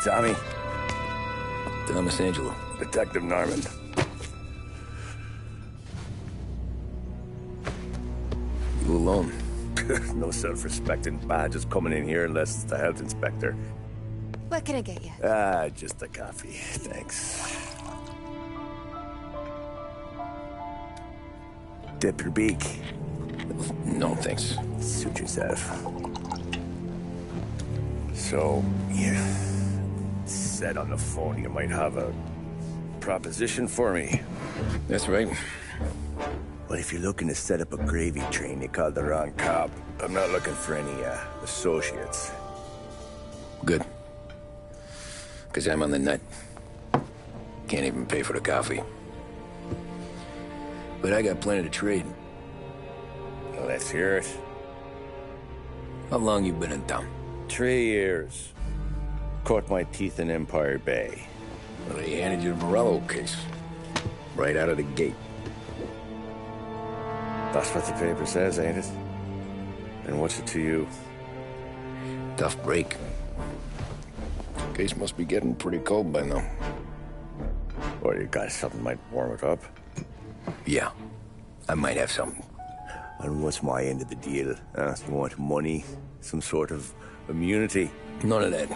Tommy. Thomas Angelo. Detective Norman. You alone? No self-respecting badges coming in here unless it's the health inspector. What can I get you? Just a coffee. Thanks. Dip your beak. No, thanks. Suit yourself. So, you said on the phone you might have a proposition for me. That's right. Well, if you're looking to set up a gravy train, you called the wrong cop. I'm not looking for any, associates. Good. Because I'm on the nut. Can't even pay for the coffee. But I got plenty to trade. Well, let's hear it. How long you been in town? 3 years. Caught my teeth in Empire Bay. Well, they handed you the Morello case. Right out of the gate. That's what the paper says, ain't it? And what's it to you? Tough break. Case must be getting pretty cold by now. Or you got something might warm it up? Yeah, I might have something. And what's my end of the deal? You want money? Some sort of immunity? None of that.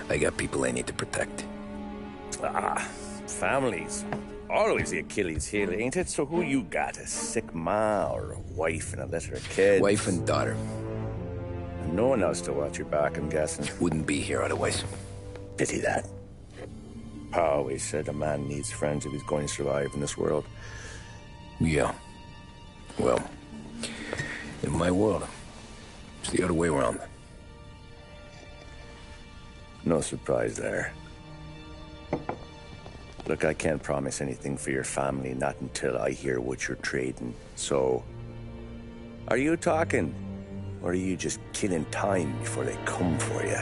I got people I need to protect. Families. Always the Achilles heel, ain't it? So who you got? A sick ma or a wife and a litter of kids? Wife and daughter. And no one else to watch your back, I'm guessing. Wouldn't be here otherwise. Pity that. Pa always said a man needs friends if he's going to survive in this world. Yeah. Well, in my world, it's the other way around. No surprise there. Look, I can't promise anything for your family, not until I hear what you're trading. So, are you talking? Or are you just killing time before they come for you?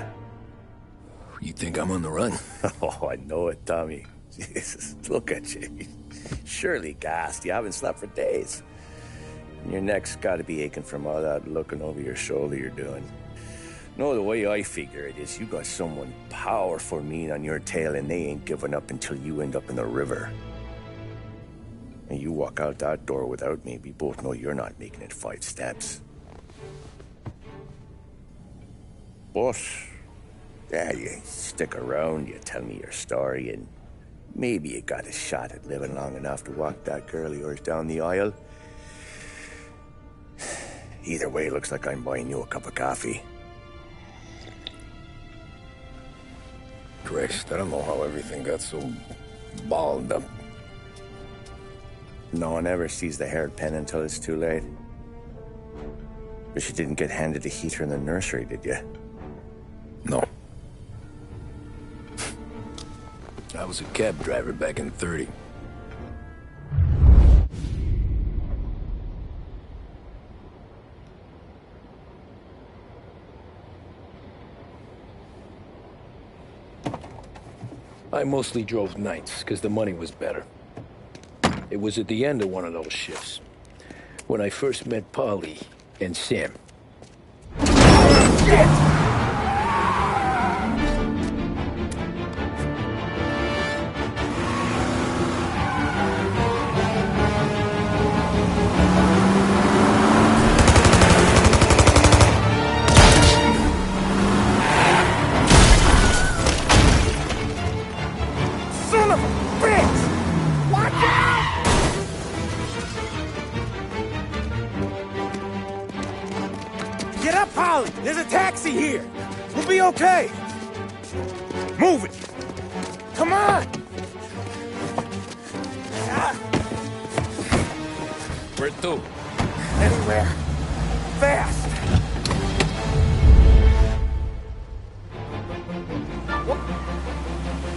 You think I'm on the run? Oh, I know it, Tommy. Jesus, look at you. Surely gassed. You haven't slept for days. And your neck's got to be aching from all that looking over your shoulder you're doing. No, the way I figure it is you got someone powerful mean on your tail and they ain't giving up until you end up in the river. And you walk out that door without me, we both know you're not making it 5 steps. But, yeah, you stick around, you tell me your story, and maybe you got a shot at living long enough to walk that girl of yours down the aisle. Either way, looks like I'm buying you a cup of coffee. Christ, I don't know how everything got so balled up. No one ever sees the haired pen until it's too late. But you didn't get handed a heater in the nursery, did you? No. I was a cab driver back in '30. I mostly drove nights, because the money was better. It was at the end of one of those shifts, when I first met Polly and Sam. Shit! Get up, Polly! There's a taxi here! We'll be okay! Move it! Come on! Where to? Anywhere. Fast!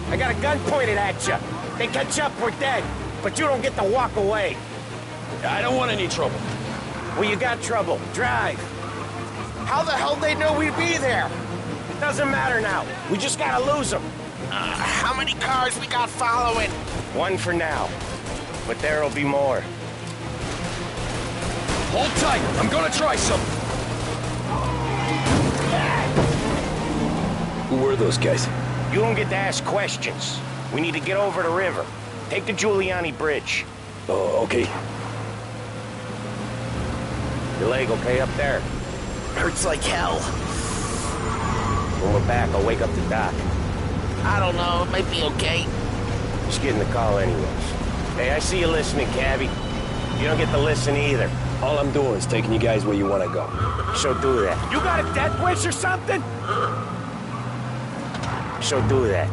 I got a gun pointed at you. They catch up, we're dead. But you don't get to walk away. I don't want any trouble. Well, you got trouble. Drive. How the hell they know we'd be there? Doesn't matter now. We just gotta lose them. How many cars we got following? One for now. But there'll be more. Hold tight. I'm gonna try something. Who were are those guys? You don't get to ask questions. We need to get over the river. Take the Giuliani Bridge. Oh, okay. Your leg okay up there? Hurts like hell. When we're back, I'll wake up the doc. I don't know, it might be okay. Just getting the call anyways. Hey, I see you listening, Cabby. You don't get to listen either. All I'm doing is taking you guys where you want to go. So do that. You got a death wish or something? So do that.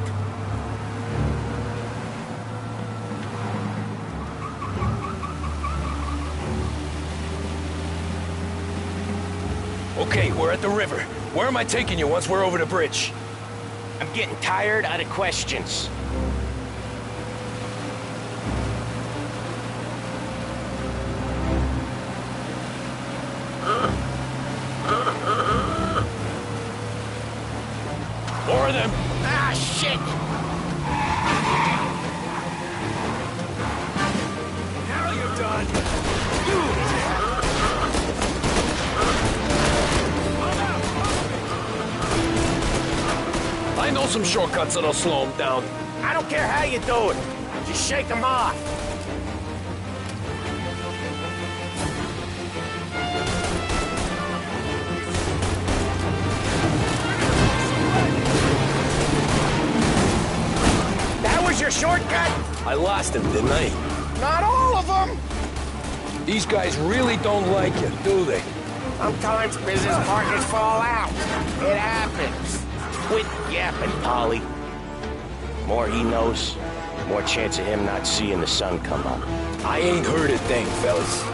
Okay, we're at the river. Where am I taking you once we're over the bridge? I'm getting tired out of questions. More of them. Ah, shit! Now you're done. I know some shortcuts that'll slow them down. I don't care how you do it. Just shake them off. That was your shortcut? I lost him, didn't I? Not all of them. These guys really don't like you, do they? Sometimes business partners fall out. It happens. Quit yapping, Polly. More he knows, more chance of him not seeing the sun come up. I ain't heard a thing, fellas.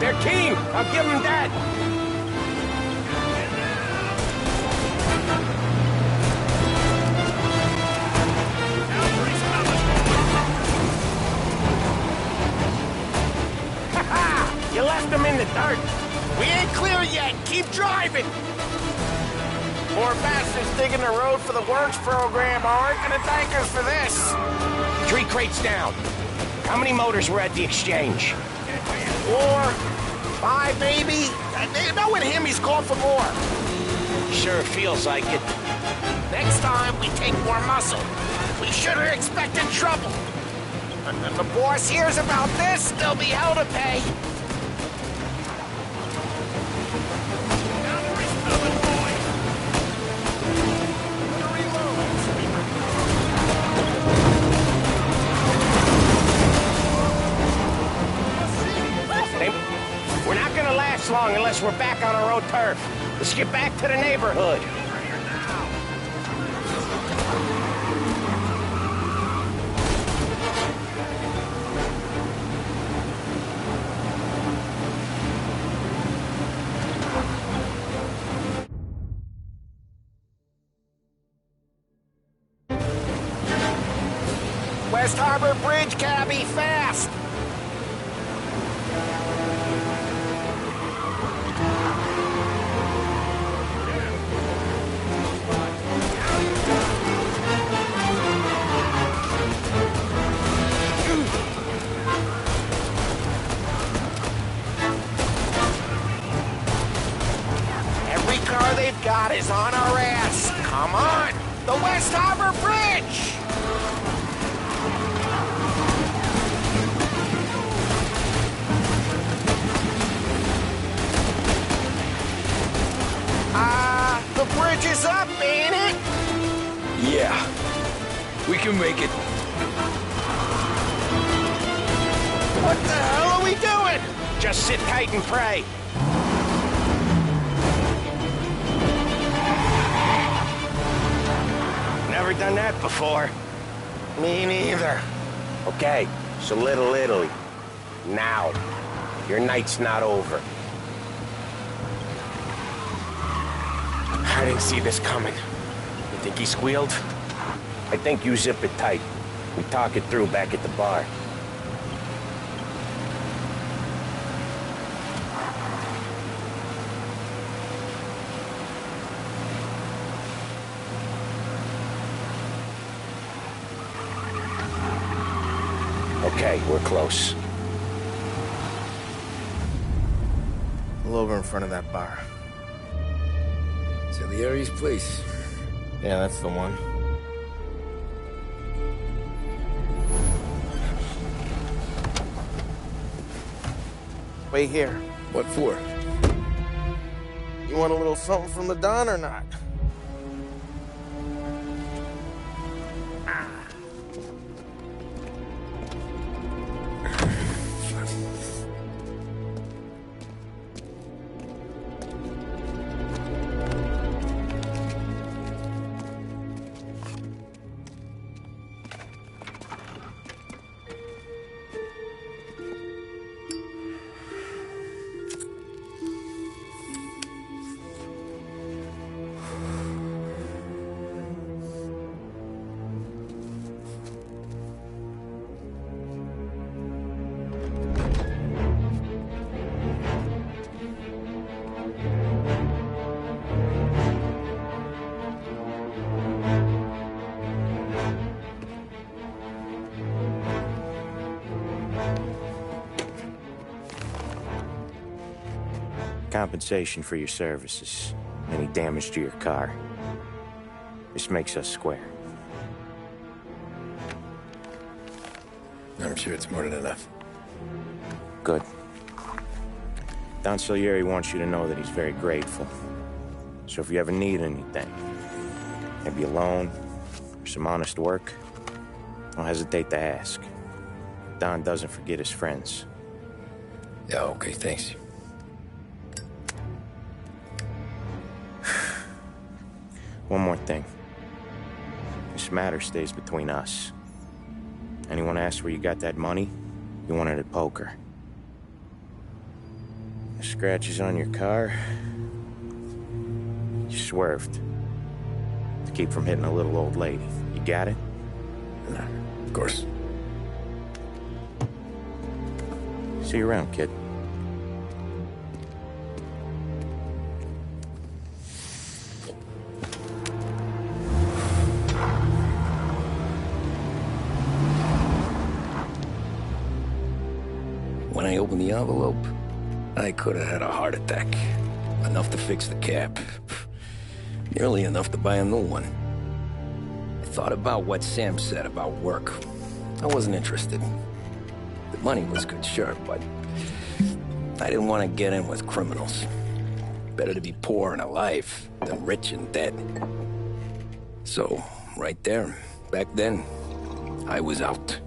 They're keen. I'll give them that. Ha-ha! You left them in the dirt. We ain't clear yet. Keep driving. Poor bastards digging the road for the works program aren't gonna thank us for this. 3 crates down. How many motors were at the exchange? 4, 5 maybe. Knowing him, he's gone for more. Sure feels like it. Next time, we take more muscle. We should have expected trouble. And if the boss hears about this, there'll be hell to pay. We're not gonna last long unless we're back on our own turf. Let's get back to the neighborhood. West Harbor Bridge, cabby, fast! Every car they've got is on our ass. Come on! The West Harbor Bridge! The bridge is up, ain't it? Yeah. We can make it. What the hell are we doing? Just sit tight and pray. Never done that before. Me neither. Okay, so Little Italy. Now. Your night's not over. I didn't see this coming. Think he squealed? I think you zip it tight. We talk it through back at the bar. Okay, we're close. Pull over in front of that bar. Salieri's place. Yeah, that's the one. Wait here. What for? You want a little something from the Don or not? Compensation for your services. Any damage to your car. This makes us square. I'm sure it's more than enough. Good. Don Salieri wants you to know that he's very grateful. So if you ever need anything, maybe a loan or some honest work, don't hesitate to ask. Don doesn't forget his friends. Yeah, okay, thanks. One more thing. This matter stays between us. Anyone asks where you got that money, you won it at poker. The scratches on your car, you swerved. To keep from hitting a little old lady. You got it? No, of course. See you around, kid. When I opened the envelope, I could have had a heart attack. Enough to fix the cap. Nearly enough to buy a new one. I thought about what Sam said about work. I wasn't interested. The money was good, sure, but I didn't want to get in with criminals. Better to be poor and alive than rich and dead. So, right there, back then, I was out.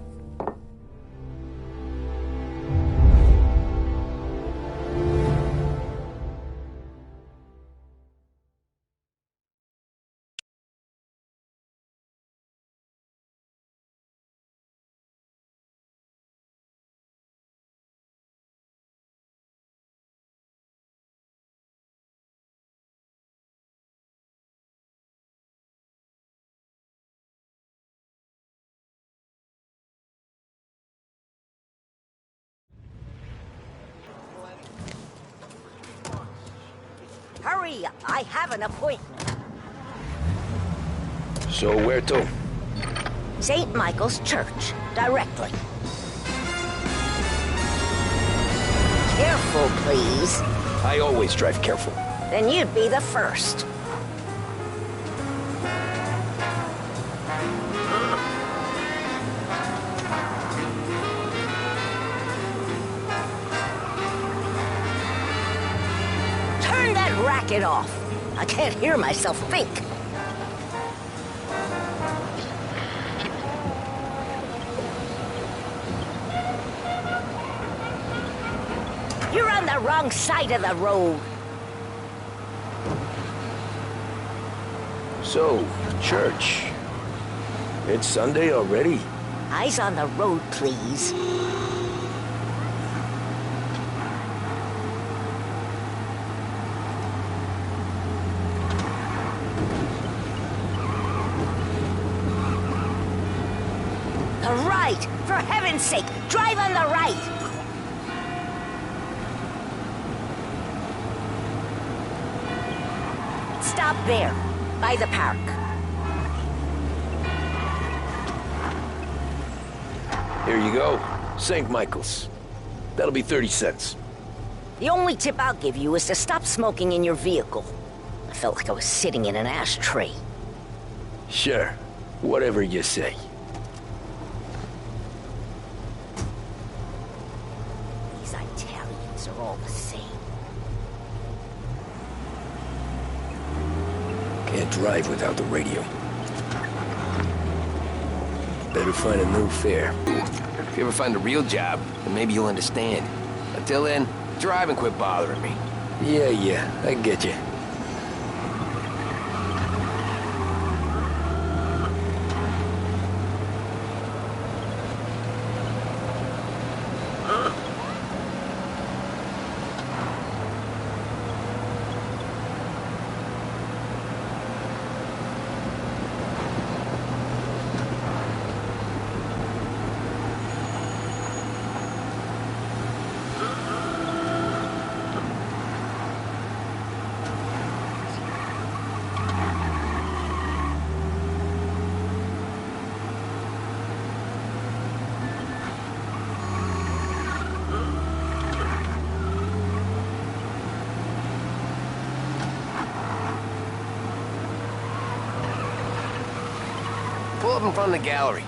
Hurry, I have an appointment. So where to? St. Michael's Church, directly. Careful, please. I always drive careful. Then you'd be the first. Turn that racket off. I can't hear myself think. You're on the wrong side of the road. So, church. It's Sunday already? Eyes on the road, please. The right! For heaven's sake, drive on the right! Stop there, by the park. Here you go. St. Michael's. That'll be 30 cents. The only tip I'll give you is to stop smoking in your vehicle. I felt like I was sitting in an ashtray. Sure. Whatever you say. These Italians are all the same. Can't drive without the radio. Better find a new fare. If you ever find a real job, then maybe you'll understand. Until then, drive and quit bothering me. Yeah, I get you. Pull up in front of the gallery.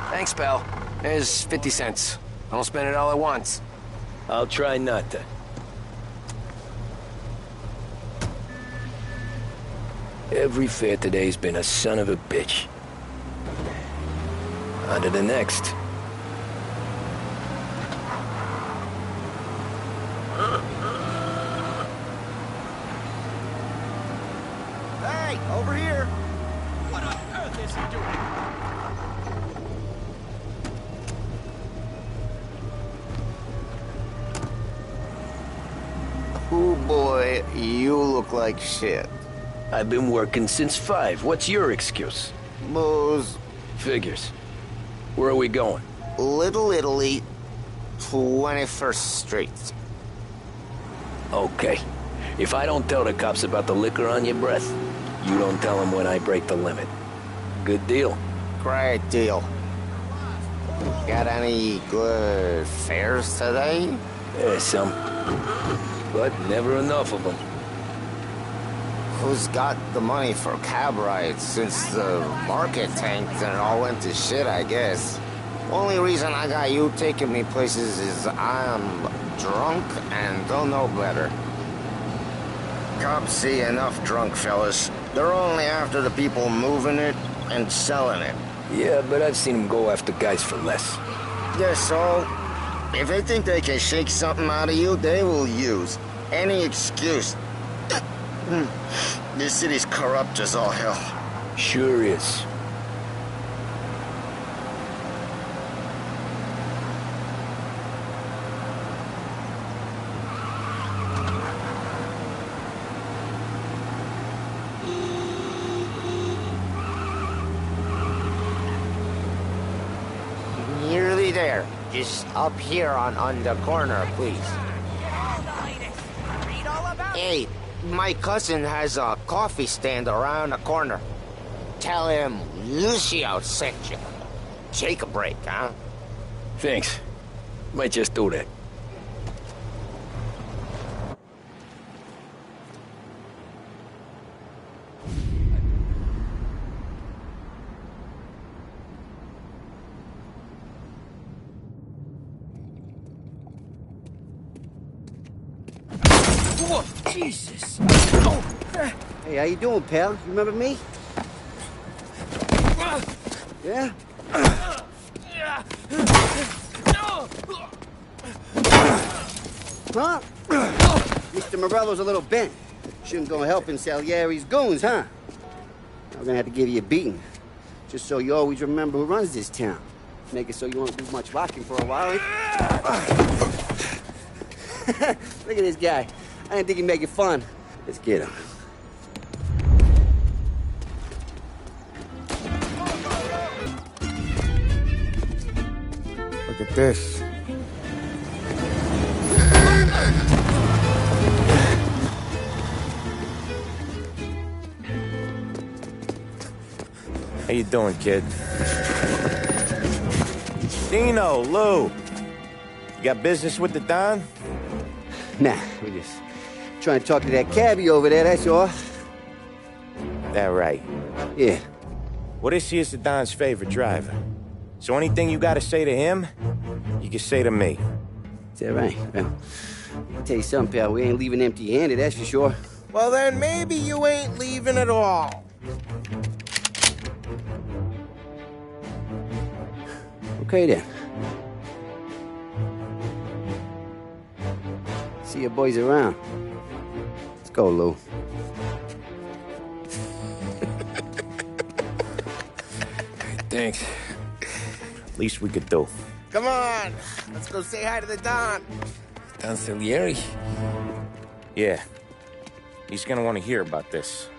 Thanks, pal. There's 50 cents. I don't spend it all at once. I'll try not to. Every fare today's been a son of a bitch. On to the next. Hey, over here! What on earth is he doing? Oh boy, you look like shit. I've been working since 5. What's your excuse? Booze, Figures. Where are we going? Little Italy, 21st Street. Okay. If I don't tell the cops about the liquor on your breath, you don't tell them when I break the limit. Good deal. Great deal. Got any good fares today? There's some. But never enough of them. Who's got the money for cab rides since the market tanked and it all went to shit, I guess? Only reason I got you taking me places is I'm drunk and don't know better. Cops see enough drunk fellas. They're only after the people moving it and selling it. Yeah, but I've seen them go after guys for less. Yeah, so if they think they can shake something out of you, they will use any excuse. This city's corrupt as all hell. Sure is. Nearly there. Just up here on the corner, please. Hey, my cousin has a coffee stand around the corner. Tell him Lucio sent you. Take a break, huh? Thanks. Might just do that. Whoa, Jesus! Hey, how you doing, pal? You remember me? Yeah? Huh? Mr. Morello's a little bent. Shouldn't go helping Salieri's goons, huh? I'm gonna have to give you a beating. Just so you always remember who runs this town. Make it so you won't do much walking for a while. Look at this guy. I didn't think he'd make it fun. Let's get him. Look at this. How you doing, kid? Dino, Lou. You got business with the Don? Nah, we're just trying to talk to that cabbie over there, that's all. That right. Yeah. Well, this here's the Don's favorite driver. So anything you gotta say to him, you can say to me. Is that right? Well, I'll tell you something, pal. We ain't leaving empty-handed, that's for sure. Well, then maybe you ain't leaving at all. Okay, then. See your boys around. Let's go, Lou. Thanks. Least we could do. Come on, let's go say hi to the Don. Don Salieri? Yeah. He's gonna want to hear about this.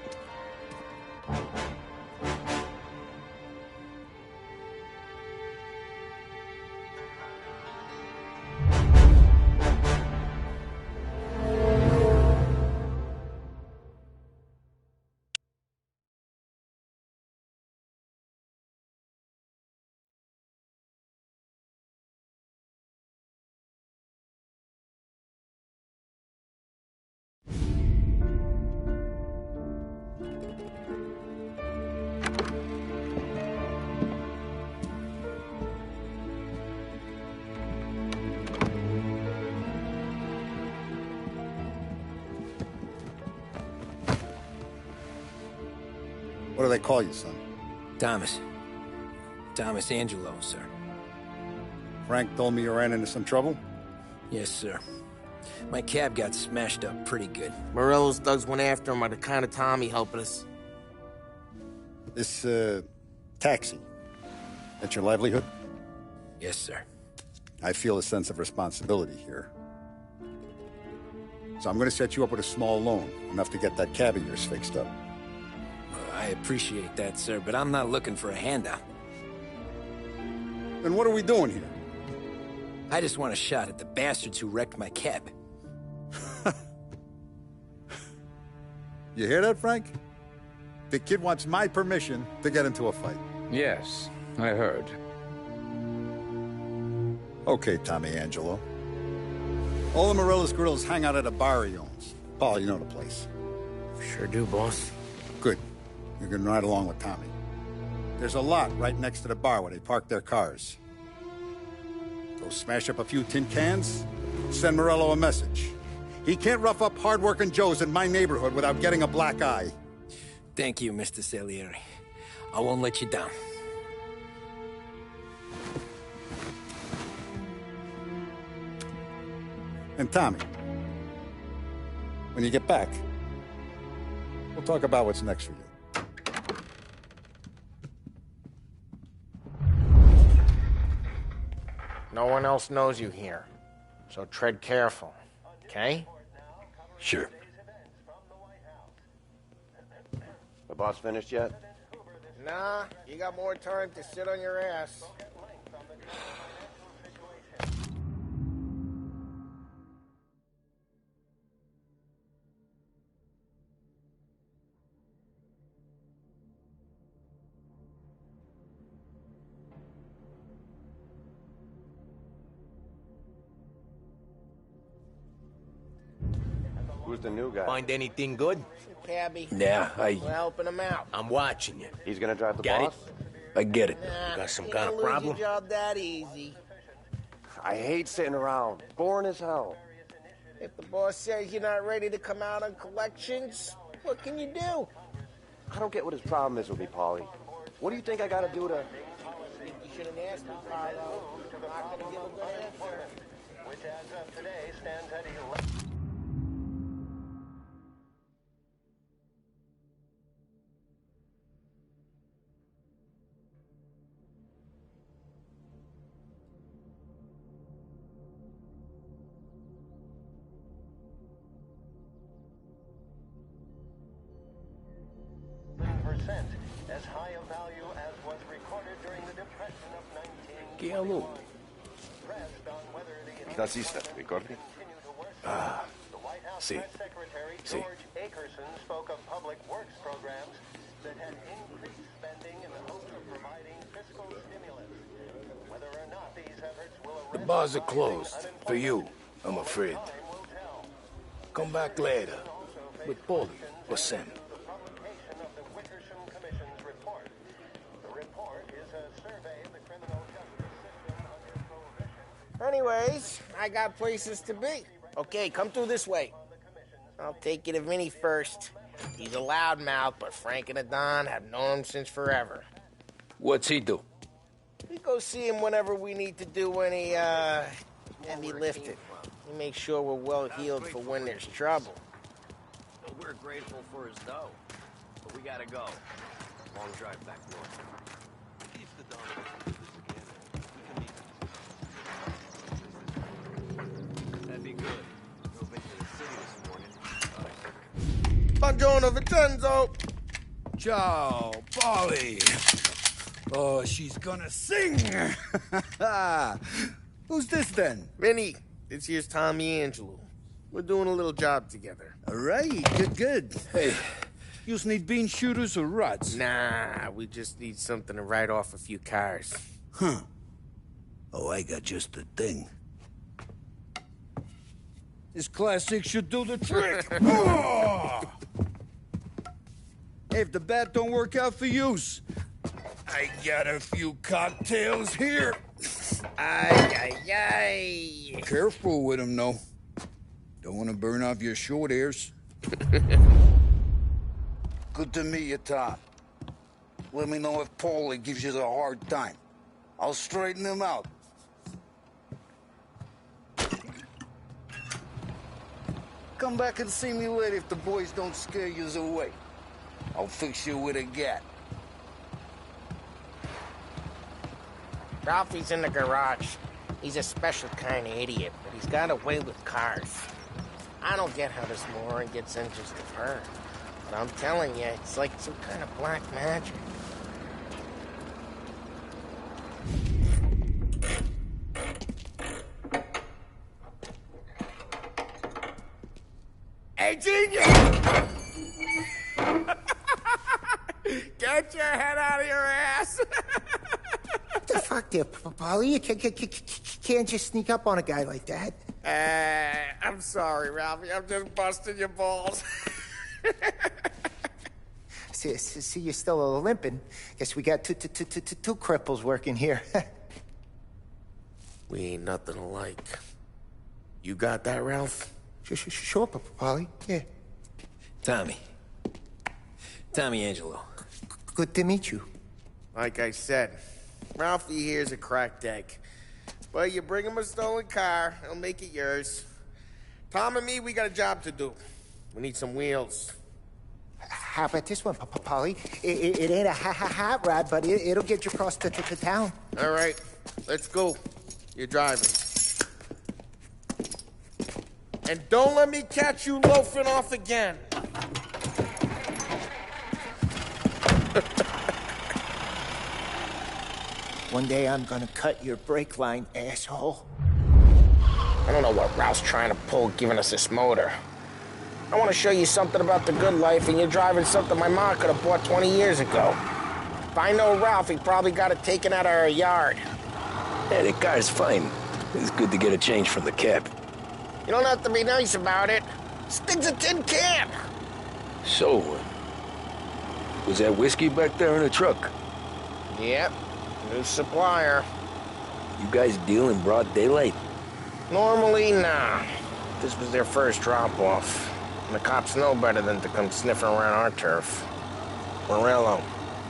What do they call you, son? Thomas. Thomas Angelo, sir. Frank told me you ran into some trouble? Yes, sir. My cab got smashed up pretty good. Morello's thugs went after him by the kind of Tommy helping us. This, taxi. That's your livelihood? Yes, sir. I feel a sense of responsibility here. So I'm gonna set you up with a small loan, enough to get that cab of yours fixed up. I appreciate that, sir, but I'm not looking for a handout. Then what are we doing here? I just want a shot at the bastards who wrecked my cab. You hear that, Frank? The kid wants my permission to get into a fight. Yes, I heard. Okay, Tommy Angelo. All the Morella's girls hang out at a bar he owns. Paul, you know the place. Sure do, boss. Good. You can ride along with Tommy. There's a lot right next to the bar where they park their cars. Go smash up a few tin cans, send Morello a message. He can't rough up hard-working Joes in my neighborhood without getting a black eye. Thank you, Mr. Salieri. I won't let you down. And Tommy, when you get back, we'll talk about what's next for you. No one else knows you here, so tread careful, okay? Sure. The boss finished yet? Nah, you got more time to sit on your ass. Who's the new guy? Find anything good? Cabby. Yeah, We're helping him out. I'm watching you. He's gonna drive the Got boss? I get it. Nah, Got some you kind don't of lose problem? your job that easy. I hate sitting around. Boring as hell. If the boss says you're not ready to come out on collections, what can you do? I don't get what his problem is with me, Paulie. What do you think I gotta do to... I think you should have asked me, Carlo. I'm not gonna give a good answer. Which as of today stands at 11. As high a value as was recorded during the Depression of 19... Guillermo, nazista, ricordi? Ah, sì. Secretary Sì. George Akerson spoke of public works programs that had increased spending in the hopes of providing fiscal stimulus. Whether or not these efforts will The arrest bars are rising closed. For you, I'm afraid. time will tell. Come back later. With Paulie or Sam. The publication of the Wickersham Commission's report. The report is a survey of the criminal justice system under prohibition. Anyways, I got places to be. Okay, come through this way. I'll take you to Vinny first. He's a loudmouth, but Frank and the Don have known him since forever. What's he do? We go see him whenever we need to do any heavy lifting. We make sure we're well heeled for when there's trouble. We're grateful for his dough, but we gotta go. Long drive back north. If the Don wants to do this again, we can meet. That'd be good. Drove into the city this morning. Buongiorno, Vincenzo! Ciao, Polly. Oh, she's gonna sing. Who's this then? Vinny, this here's Tommy Angelo. We're doing a little job together. All right, good. Hey, you need bean shooters or rods? Nah, we just need something to write off a few cars. Huh. Oh, I got just the thing. This classic should do the trick. Oh! Hey, if the bat don't work out for yous, I got a few cocktails here. Ay, ay, ay. Careful with them, though. Don't want to burn off your short hairs. Good to meet you, Tom. Let me know if Paulie gives you a hard time. I'll straighten him out. Come back and see me later if the boys don't scare yous away. I'll fix you with a gat. Ralphie's in the garage. He's a special kind of idiot, but he's got a way with cars. I don't get how this moron gets interest of her. But I'm telling you, it's like some kind of black magic. Hey, genius! Get your head out of your ass! What the fuck there, Polly? You can't just sneak up on a guy like that. I'm sorry, Ralphie. I'm just busting your balls. See, you're still limping. Guess we got two cripples working here. We ain't nothing alike. You got that, Ralph? Sure, Polly. Yeah. Tommy Angelo. Good to meet you. Like I said, Ralphie here's a cracked egg. But you bring him a stolen car, he'll make it yours. Tom and me, we got a job to do. We need some wheels. How about this one, Polly? It ain't a hot rod, but it'll get you across to town. All right, let's go. You're driving. And don't let me catch you loafing off again. One day I'm gonna cut your brake line, asshole. I don't know what Ralph's trying to pull giving us this motor. I want to show you something about the good life, and you're driving something my mom could have bought 20 years ago. If I know Ralph, he probably got it taken out of our yard. Yeah, the car's fine. It's good to get a change from the cab. You don't have to be nice about it. This thing's a tin can. So, was that whiskey back there in the truck? Yep, new supplier. You guys deal in broad daylight? Normally, nah. This was their first drop-off. And the cops know better than to come sniffing around our turf. Morello,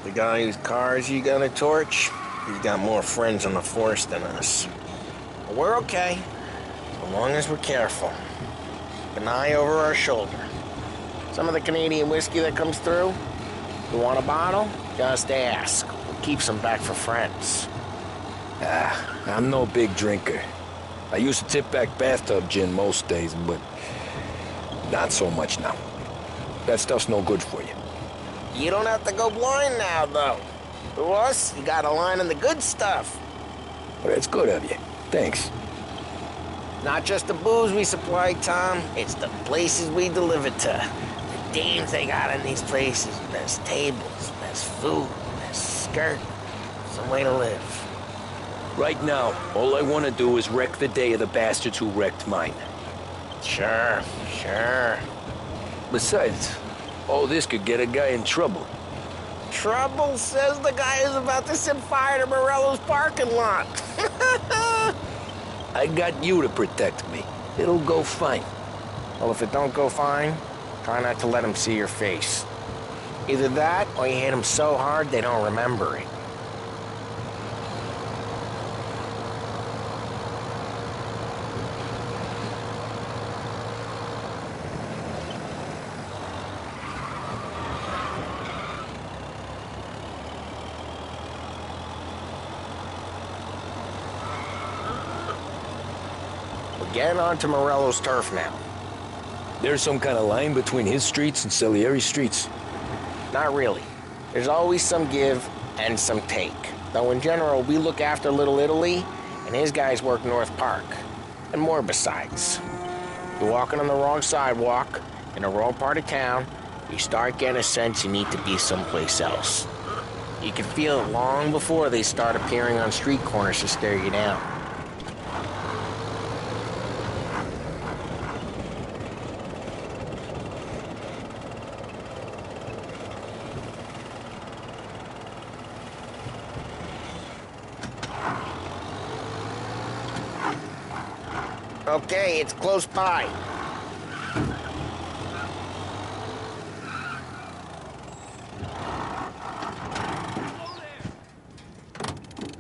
the guy whose cars you got a torch, he's got more friends on the force than us. But we're okay, as long as we're careful. Keep an eye over our shoulder. Some of the Canadian whiskey that comes through, you want a bottle? Just ask. We'll keep some back for friends. I'm no big drinker. I used to tip back bathtub gin most days, but not so much now. That stuff's no good for you. You don't have to go blind now, though. To us, you got a line on the good stuff. Well, that's good of you. Thanks. not just the booze we supply, Tom. It's the places we deliver to. The dames they got in these places. Best tables, best food, best skirt. Some way to live. Right now, all I want to do is wreck the day of the bastards who wrecked mine. Sure. Besides, all this could get a guy in trouble. Trouble, says the guy who's about to set fire to Morello's parking lot. I got you to protect me. It'll go fine. Well, if it don't go fine, try not to let them see your face. Either that, or you hit them so hard they don't remember it. Getting onto Morello's turf now. There's some kind of line between his streets and Salieri's streets? Not really. There's always some give and some take. Though in general, we look after Little Italy, and his guys work North Park. And more besides. You're walking on the wrong sidewalk, in the wrong part of town, you start getting a sense you need to be someplace else. You can feel it long before they start appearing on street corners to stare you down. Okay, it's close by.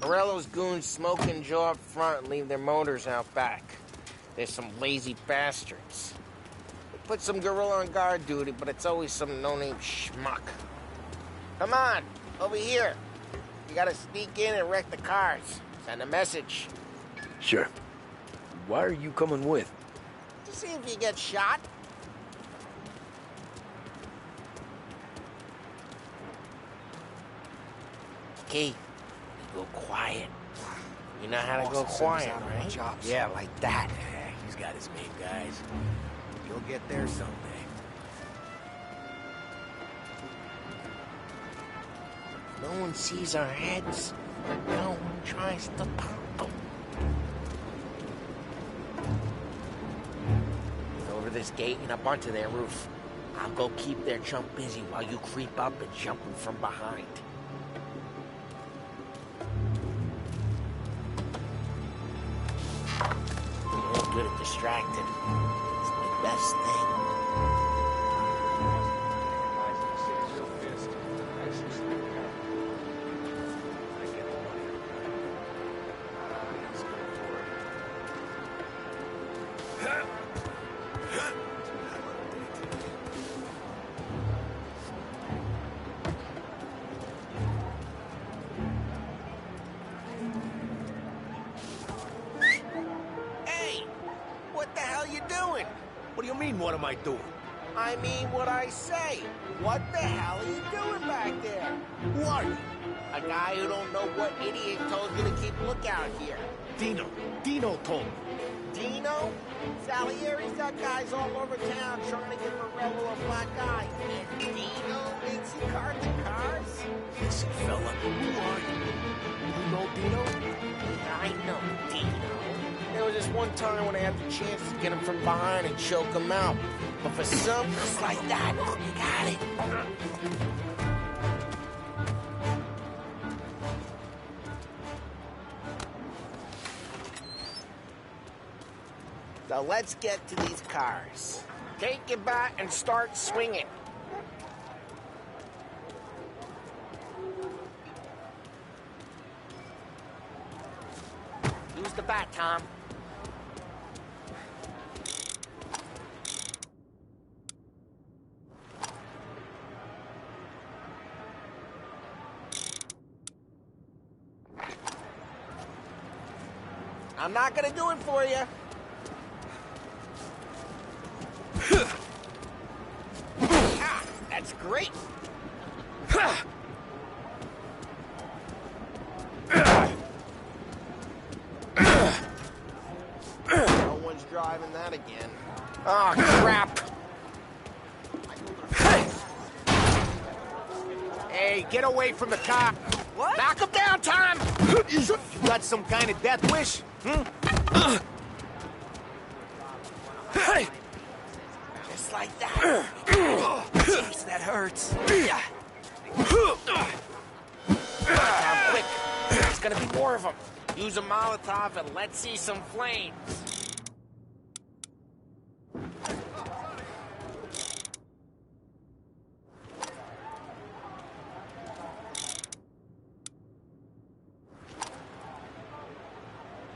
Morello's goons smoke and jaw up front and leave their motors out back. There's some lazy bastards. They put some gorilla on guard duty, but it's always some no-name schmuck. Come on, over here. You gotta sneak in and wreck the cars. Send a message. Sure. Why are you coming with? To see if you get shot. Okay, you go quiet. You know how to go quiet, right? Yeah, like that. Yeah, he's got his main guys. You'll get there someday. No one sees our heads. No one tries to pop them. Over this gate and up onto their roof. I'll go keep their chump busy while you creep up and jump them from behind. You're real good at distracting. It's my best thing. What do you mean, what am I doing? I mean what I say. What the hell are you doing back there? Who are you? A guy who don't know what idiot told you to keep lookout here. Dino told me. Dino? Salieri's got guys all over town trying to get Morello a black eye. And Dino makes you cart the cars? Listen, fella, who are you? You know Dino? I know Dino. There was this one time when I had the chance to get him from behind and choke him out. But for something just like that, you got it. So let's get to these cars. Take your bat and start swinging. Use the bat, Tom. I'm not gonna do it for you. Ah, that's great. No one's driving that again. Oh, crap! Hey, get away from the car! What? Knock him down, Tom! You got some kind of death wish? Just like that. Jeez, that hurts. Tom, quick. There's gonna be more of them. Use a Molotov and let's see some flames.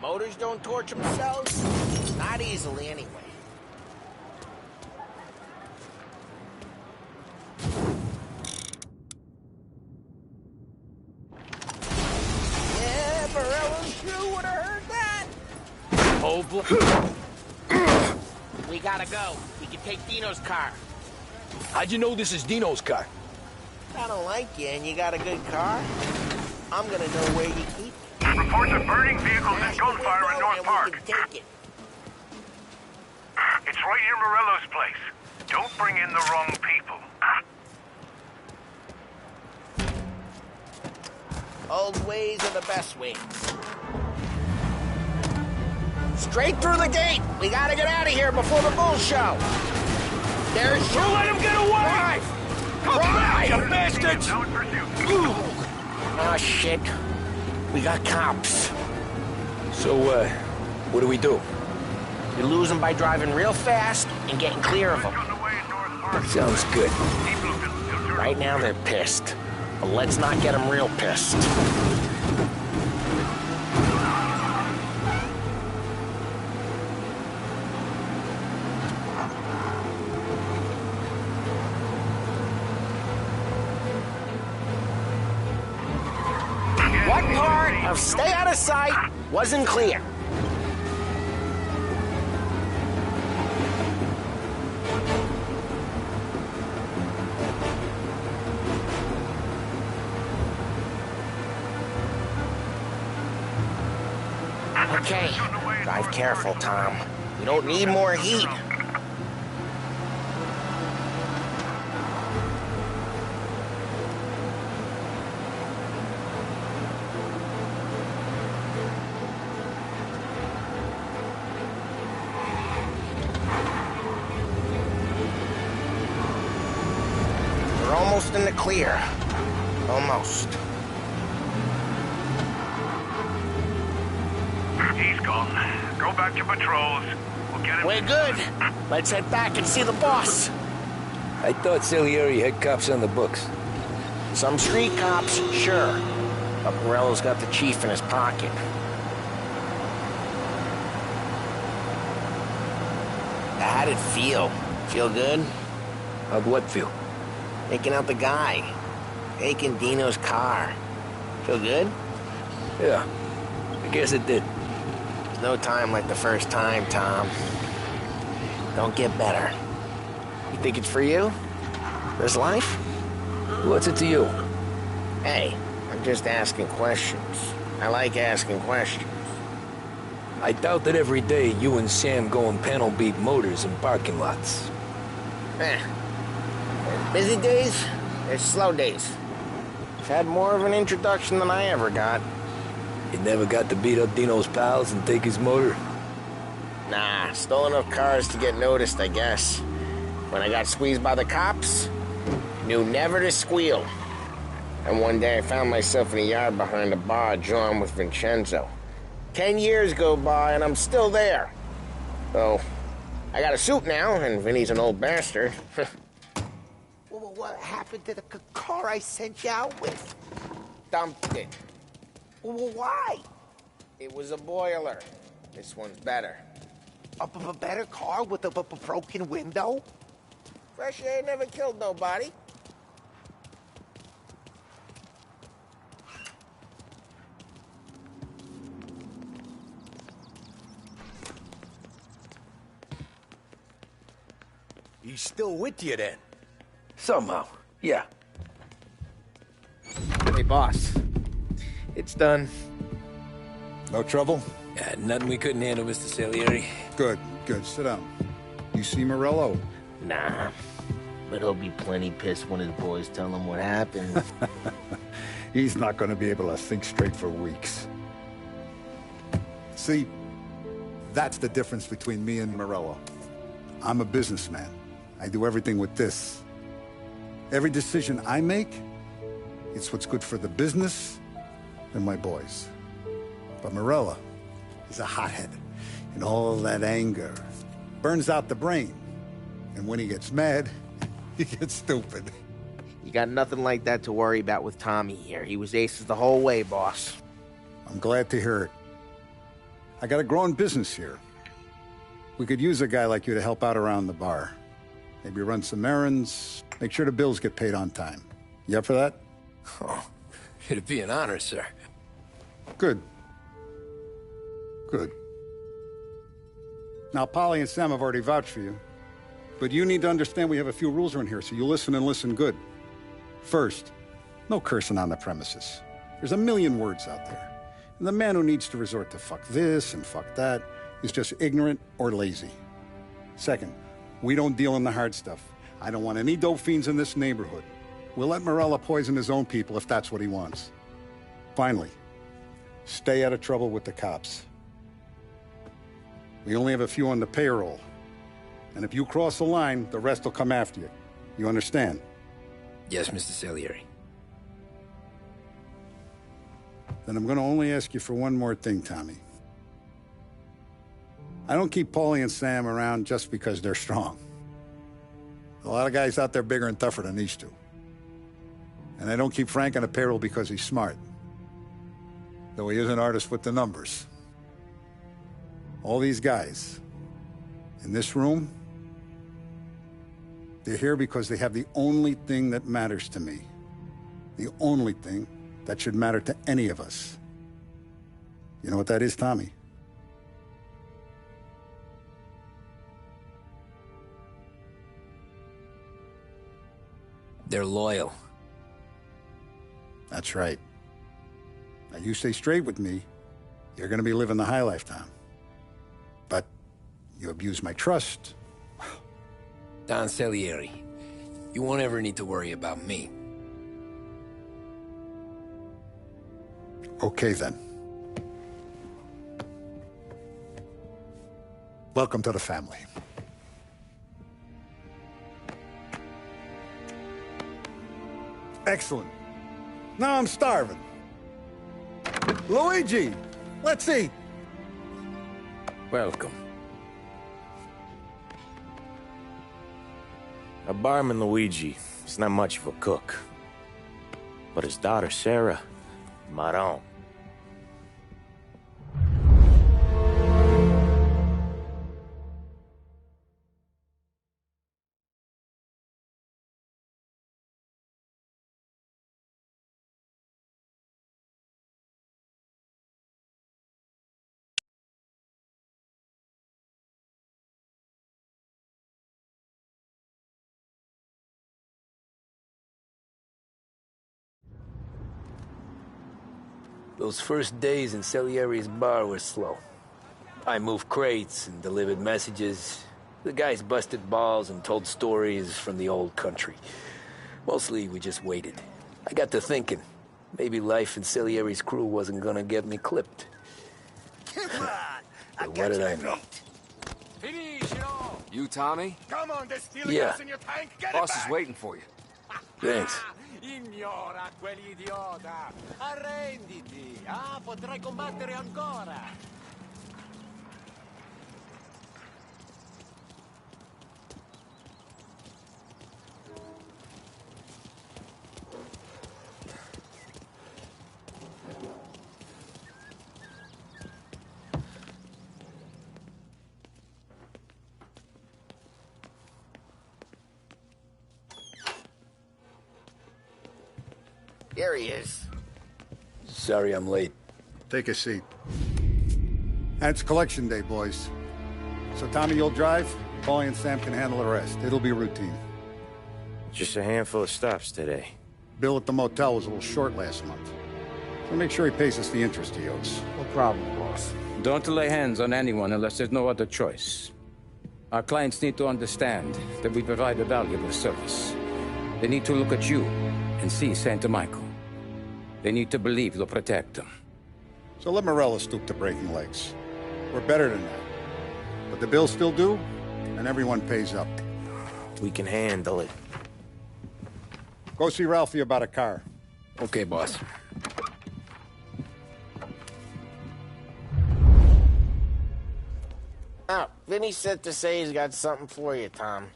Motors don't torch themselves? Not easily, anyway. Yeah, Morello's crew would have heard that. Oh, We gotta go. We can take Dino's car. how'd you know this is Dino's car? I don't like you, and you got a good car. I'm gonna know where you keep it. Reports of burning vehicles and gunfire in North Park. Take it. It's right near Morello's place. Don't bring in the wrong people. Old ways are the best ways. Straight through the gate. We gotta get out of here before the bull show. There's... Don't let him get away! Drive! You bastards! Oh, shit. We got cops. So, what do we do? You lose them by driving real fast and getting clear of them. Sounds good. Right now they're pissed. But let's not get them real pissed. What part of stay out of sight wasn't clear? Okay, drive careful, Tom. You don't need more heat. We're almost in the clear. Almost. He's gone. Go back to patrols. We'll get him. We're good. Let's head back and see the boss. I thought Salieri had cops on the books. Some street cops, sure. But Morello's got the chief in his pocket. How'd it feel? Feel good? How'd what feel? Taking out the guy. Taking Dino's car. Feel good? Yeah, I guess it did. There's no time like the first time, Tom. Don't get better. You think it's for you? This life? What's it to you? Hey, I'm just asking questions. I like asking questions. I doubt that every day you and Sam go and panel beat motors in parking lots. There's busy days, there's slow days. I've had more of an introduction than I ever got. You never got to beat up Dino's pals and take his motor? Nah, stole enough cars to get noticed, I guess. When I got squeezed by the cops, knew never to squeal. And one day I found myself in a yard behind a bar drawn with Vincenzo. 10 years go by and I'm still there. So, I got a suit now, and Vinny's an old bastard. Well, what happened to the car I sent you out with? Dumped it. Well, why? It was a boiler. This one's better. A better car with a broken window? Fresh air never killed nobody. He's still with you then? Somehow, yeah. Hey, boss. It's done. No trouble? Yeah, nothing we couldn't handle, Mr. Salieri. Good. Good, sit down. You see Morello? Nah. But he'll be plenty pissed when his boys tell him what happened. He's not going to be able to think straight for weeks. See, that's the difference between me and Morello. I'm a businessman. I do everything with this. Every decision I make, it's what's good for the business and my boys. But Morello is a hothead, and all that anger burns out the brain. And when he gets mad, he gets stupid. You got nothing like that to worry about with Tommy here. He was aces the whole way, boss. I'm glad to hear it. I got a growing business here. We could use a guy like you to help out around the bar. Maybe run some errands, make sure the bills get paid on time. You up for that? Oh, it'd be an honor, sir. Good. Good. Now, Polly and Sam have already vouched for you. But you need to understand we have a few rules around here, so you listen and listen good. First, no cursing on the premises. There's a million words out there. And the man who needs to resort to fuck this and fuck that is just ignorant or lazy. Second, we don't deal in the hard stuff. I don't want any dope fiends in this neighborhood. We'll let Morello poison his own people if that's what he wants. Finally, stay out of trouble with the cops. We only have a few on the payroll. And if you cross the line, the rest will come after you. You understand? Yes, Mr. Salieri. Then I'm going to only ask you for one more thing, Tommy. I don't keep Paulie and Sam around just because they're strong. A lot of guys out there bigger and tougher than these two. And I don't keep Frank on the payroll because he's smart. Though he is an artist with the numbers. All these guys in this room, they're here because they have the only thing that matters to me. The only thing that should matter to any of us. You know what that is, Tommy? They're loyal. That's right. Now, you stay straight with me, you're gonna be living the high life, Tom. But you abuse my trust. Don Salieri, you won't ever need to worry about me. Okay, then. Welcome to the family. Excellent. Now I'm starving. Luigi, let's eat. Welcome. Our barman Luigi is not much of a cook. But his daughter Sarah, Maron. Those first days in Salieri's bar were slow. I moved crates and delivered messages. The guys busted balls and told stories from the old country. Mostly, we just waited. I got to thinking, maybe life in Salieri's crew wasn't gonna get me clipped. Come on! But what did I know? You, Tommy? Come on, there's still Yeah. gas in your tank. Get Boss it is back. waiting for you. Thanks. Ignora quell'idiota. Arrenditi. Potrai combattere ancora. Here he is. Sorry I'm late. Take a seat. And it's collection day, boys. So Tommy, you'll drive. Paulie and Sam can handle the rest. It'll be routine. Just a handful of stops today. Bill at the motel was a little short last month. So make sure he pays us the interest he owes. No problem, boss. Don't lay hands on anyone unless there's no other choice. Our clients need to understand that we provide a valuable service. They need to look at you and see Santa Michael. They need to believe you'll protect them. So let Morello stoop to breaking legs. We're better than that. But the bill's still due, and everyone pays up. We can handle it. Go see Ralphie about a car. Okay, boss. Oh, Vinny said to say he's got something for you, Tom.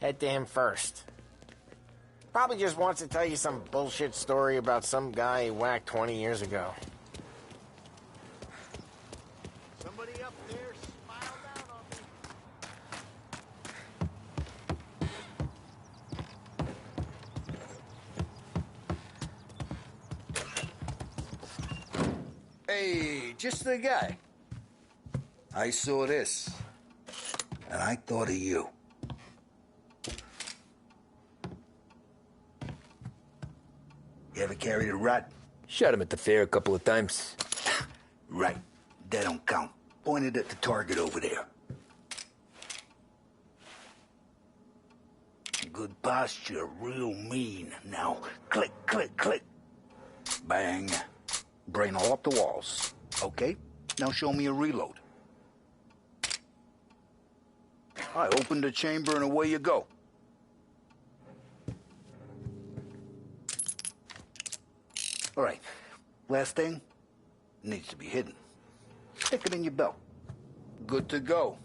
Head to him first. Probably just wants to tell you some bullshit story about some guy he whacked 20 years ago. Somebody up there smile down on me. Hey, just the guy. I saw this, and I thought of you. You ever carried a rat? Shot him at the fair a couple of times. Right. That don't count. Pointed at the target over there. Good posture, real mean. Now, click, click, click. Bang. Brain all up the walls. Okay? Now show me a reload. I open the chamber and away you go. All right. Last thing. Needs to be hidden. Stick it in your belt. Good to go.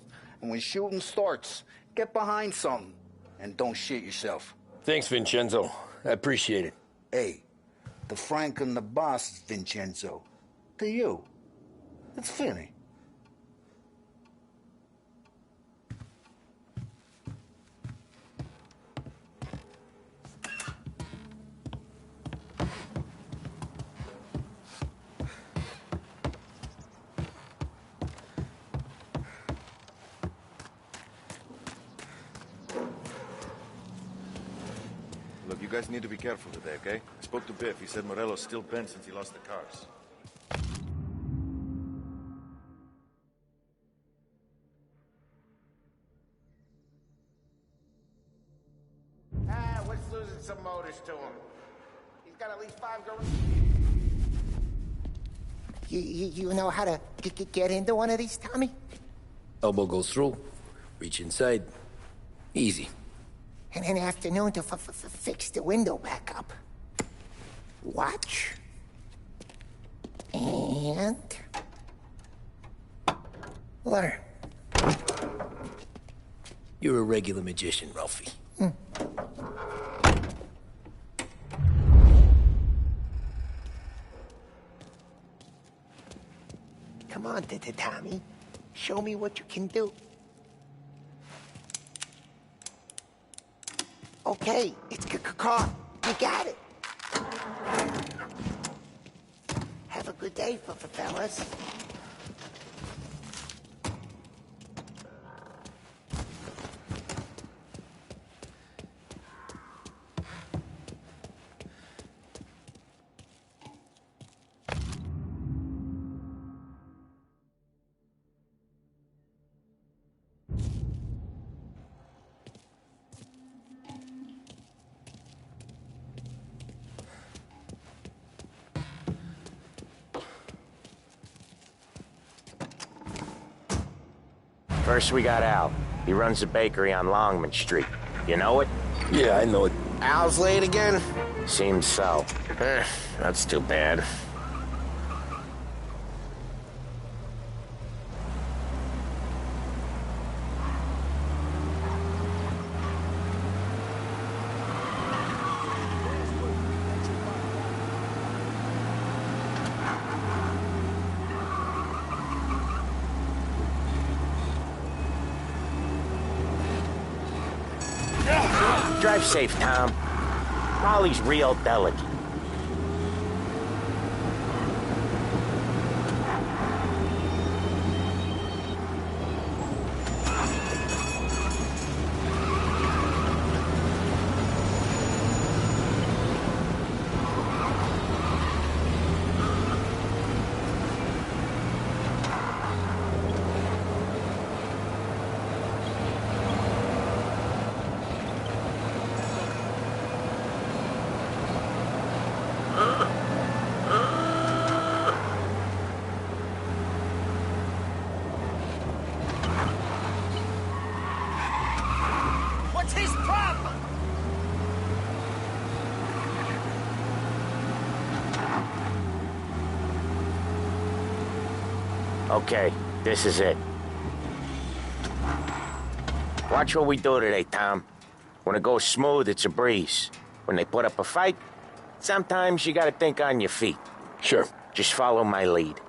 And when shooting starts, get behind something. And don't shit yourself. Thanks, Vincenzo. I appreciate it. Hey, the Frank and the boss is Vincenzo. To you, it's Vinny. Look, you guys need to be careful today, okay? I spoke to Biff. He said Morello's still bent since he lost the cars. What's losing some motors to him? He's got at least 5 girls. You know how to get into one of these, Tommy? Elbow goes through. Reach inside. Easy. And an afternoon to fix the window back up. Watch. And... learn. You're a regular magician, Ralphie. Come on, Tommy. Show me what you can do. Okay, it's caught. You got it. Have a good day, fellas. First we got Al. He runs a bakery on Longman Street. You know it? Yeah, I know it. Al's late again? Seems so. That's too bad. Drive safe, Tom. Molly's real delicate. Okay, this is it. Watch what we do today, Tom. When it goes smooth, it's a breeze. When they put up a fight, sometimes you gotta think on your feet. Sure. Just follow my lead.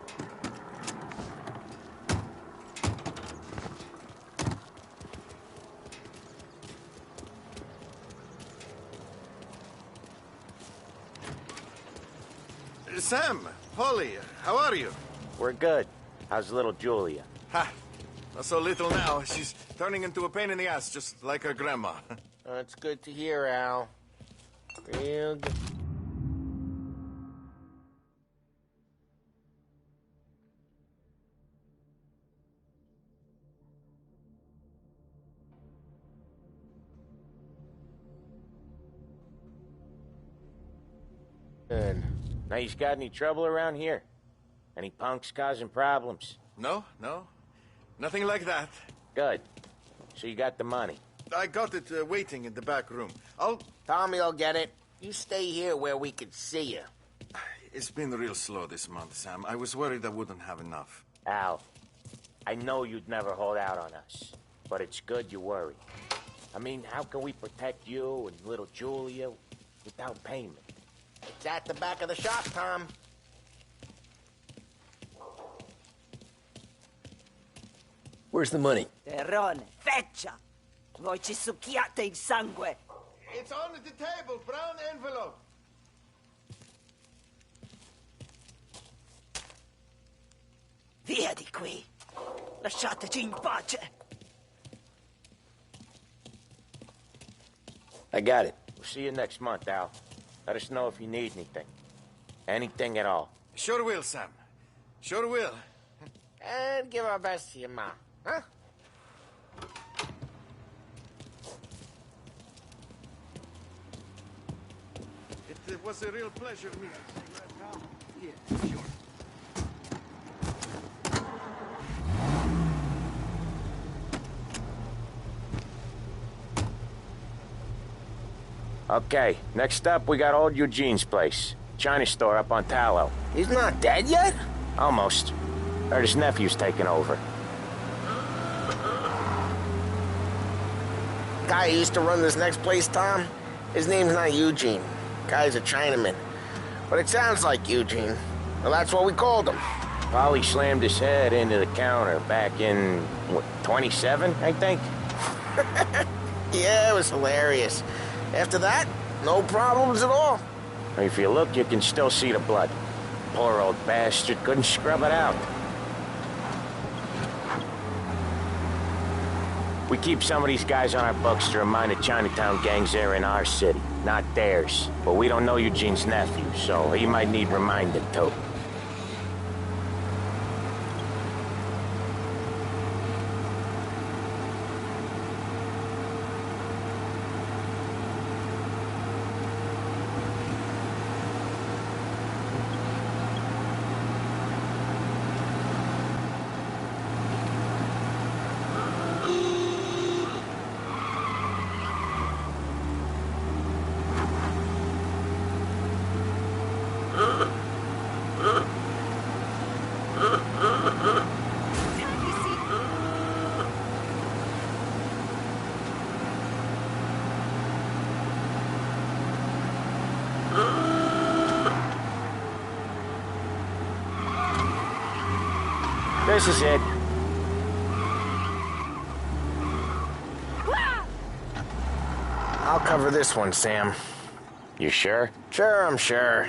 Sam, Polly, how are you? We're good. How's little Julia? Ha! Not so little now. She's turning into a pain in the ass, just like her grandma. That's good to hear, Al. Real good. Good. Now, you got any trouble around here? Any punks causing problems? No. Nothing like that. Good. So you got the money? I got it waiting in the back room. Tommy'll get it. You stay here where we can see you. It's been real slow this month, Sam. I was worried I wouldn't have enough. Al, I know you'd never hold out on us, but it's good you worry. I mean, how can we protect you and little Julia without payment? It's at the back of the shop, Tom. Where's the money? Terrone, feccia! Voi ci succhiate il sangue! It's on the table, brown envelope. Via di qui! Lasciateci in pace! I got it. We'll see you next month, Al. Let us know if you need anything. Anything at all. Sure will, Sam. Sure will. And give our best to your ma, huh? It was a real pleasure meeting you, pal. Yeah, sure. Okay, next up, we got old Eugene's place. China store up on Tallow. He's not dead yet? Almost. Heard his nephew's taking over. Guy who used to run this next place, Tom? His name's not Eugene. Guy's a Chinaman. But it sounds like Eugene. Well, that's what we called him. Polly slammed his head into the counter back in, what, 27, I think? Yeah, it was hilarious. After that, no problems at all. If you look, you can still see the blood. Poor old bastard couldn't scrub it out. We keep some of these guys on our books to remind the Chinatown gangs they're in our city, not theirs. But we don't know Eugene's nephew, so he might need reminding too. This is it. I'll cover this one, Sam. You sure? Sure, I'm sure.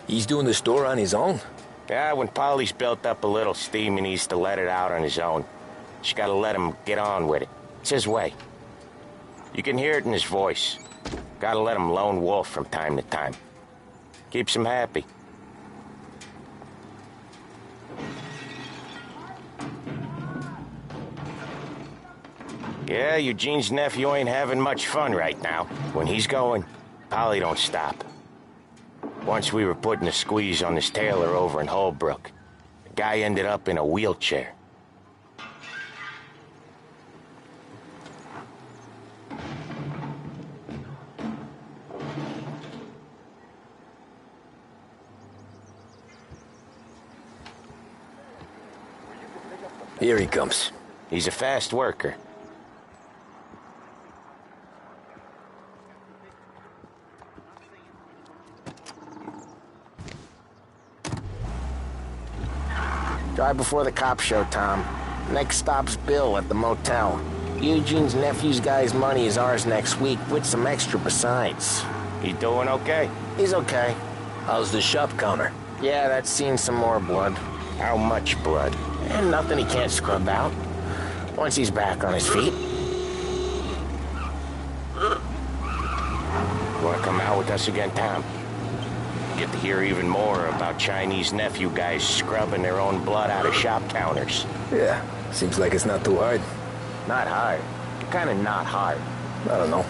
He's doing the store on his own? Yeah, when Polly's built up a little steam, he needs to let it out on his own. Just gotta let him get on with it. It's his way. You can hear it in his voice. Gotta let him lone wolf from time to time. Keeps him happy. Yeah, Eugene's nephew ain't having much fun right now. When he's going, Polly don't stop. Once we were putting a squeeze on this tailor over in Holbrook. The guy ended up in a wheelchair. Here he comes. He's a fast worker. Drive before the cops show, Tom. Next stop's Bill at the motel. Eugene's nephew's guy's money is ours next week, with some extra besides. He doing okay? He's okay. How's the shop counter? Yeah, that's seen some more blood. How much blood? And nothing he can't scrub out. Once he's back on his feet. Wanna come out with us again, Tom? Get to hear even more about Chinese nephew guys scrubbing their own blood out of shop counters. Yeah, seems like it's not too hard. Not hard. Kinda not hard. I don't know.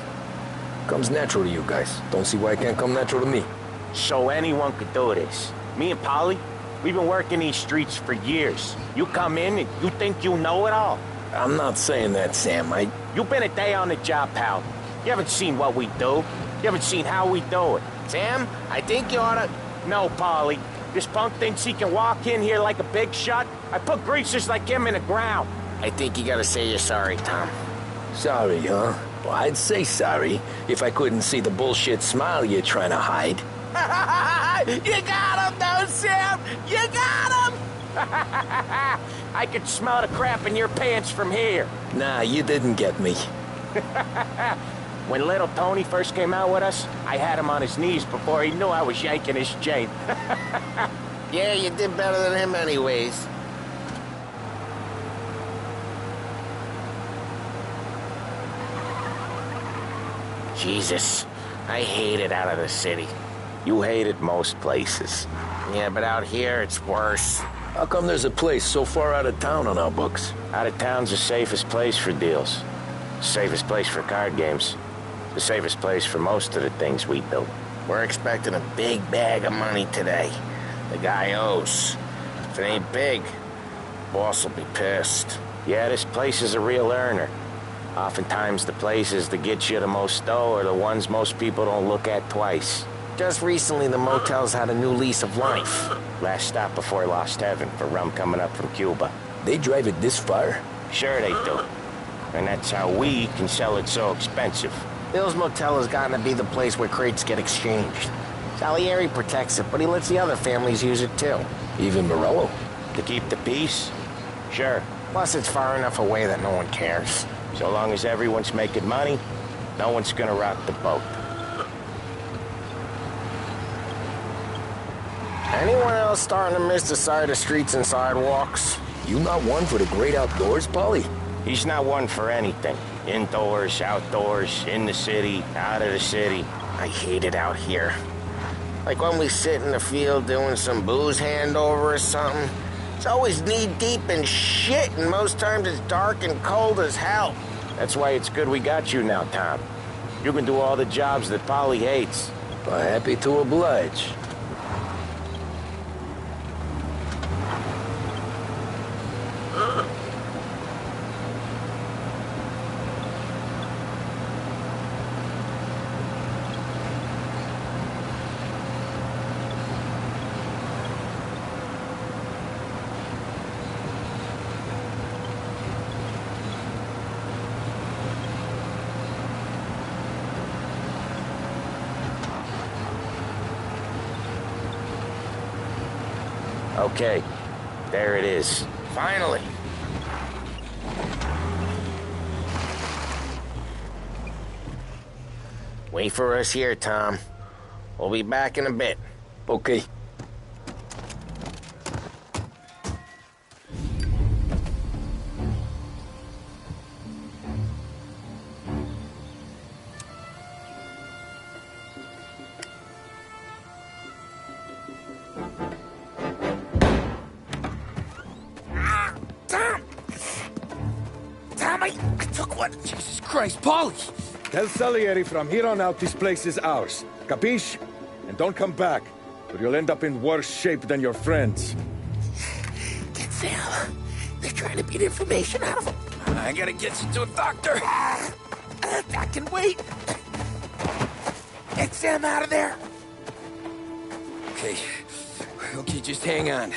Comes natural to you guys. Don't see why it can't come natural to me. So anyone could do this. Me and Polly, we've been working these streets for years. You come in and you think you know it all. I'm not saying that, Sam. You've been a day on the job, pal. You haven't seen what we do. You haven't seen how we do it. Sam, I think you oughta... No, Polly. This punk thinks he can walk in here like a big shot. I put greasers like him in the ground. I think you gotta say you're sorry, Tom. Sorry, huh? Well, I'd say sorry if I couldn't see the bullshit smile you're trying to hide. You got him, though, Sam! You got him! I could smell the crap in your pants from here. Nah, you didn't get me. When little Tony first came out with us, I had him on his knees before he knew I was yanking his chain. Yeah, you did better than him anyways. Jesus, I hate it out of the city. You hate it most places. Yeah, but out here, it's worse. How come there's a place so far out of town on our books? Out of town's the safest place for deals. Safest place for card games. The safest place for most of the things we do. We're expecting a big bag of money today. The guy owes. If it ain't big, boss will be pissed. Yeah, this place is a real earner. Oftentimes the places that get you the most dough are the ones most people don't look at twice. Just recently the motel's had a new lease of life. Last stop before Lost Heaven for rum coming up from Cuba. They drive it this far? Sure they do. And that's how we can sell it so expensive. Bill's Motel has gotten to be the place where crates get exchanged. Salieri protects it, but he lets the other families use it too. Even Morello? To keep the peace? Sure. Plus it's far enough away that no one cares. So long as everyone's making money, no one's gonna rock the boat. Anyone else starting to miss the side of streets and sidewalks? You not one for the great outdoors, Polly? He's not one for anything. Indoors, outdoors, in the city, out of the city. I hate it out here. Like when we sit in the field doing some booze handover or something. It's always knee-deep in shit, and most times it's dark and cold as hell. That's why it's good we got you now, Tom. You can do all the jobs that Polly hates. Well, happy to oblige. Okay, there it is. Finally. Wait for us here, Tom. We'll be back in a bit. Okay. I took one. Jesus Christ, Polly! Tell Salieri from here on out this place is ours. Capiche? And don't come back, or you'll end up in worse shape than your friends. Get Sam. They're trying to beat information out of him. I gotta get you to a doctor. I can wait. Get Sam out of there. Okay. Okay, just hang on.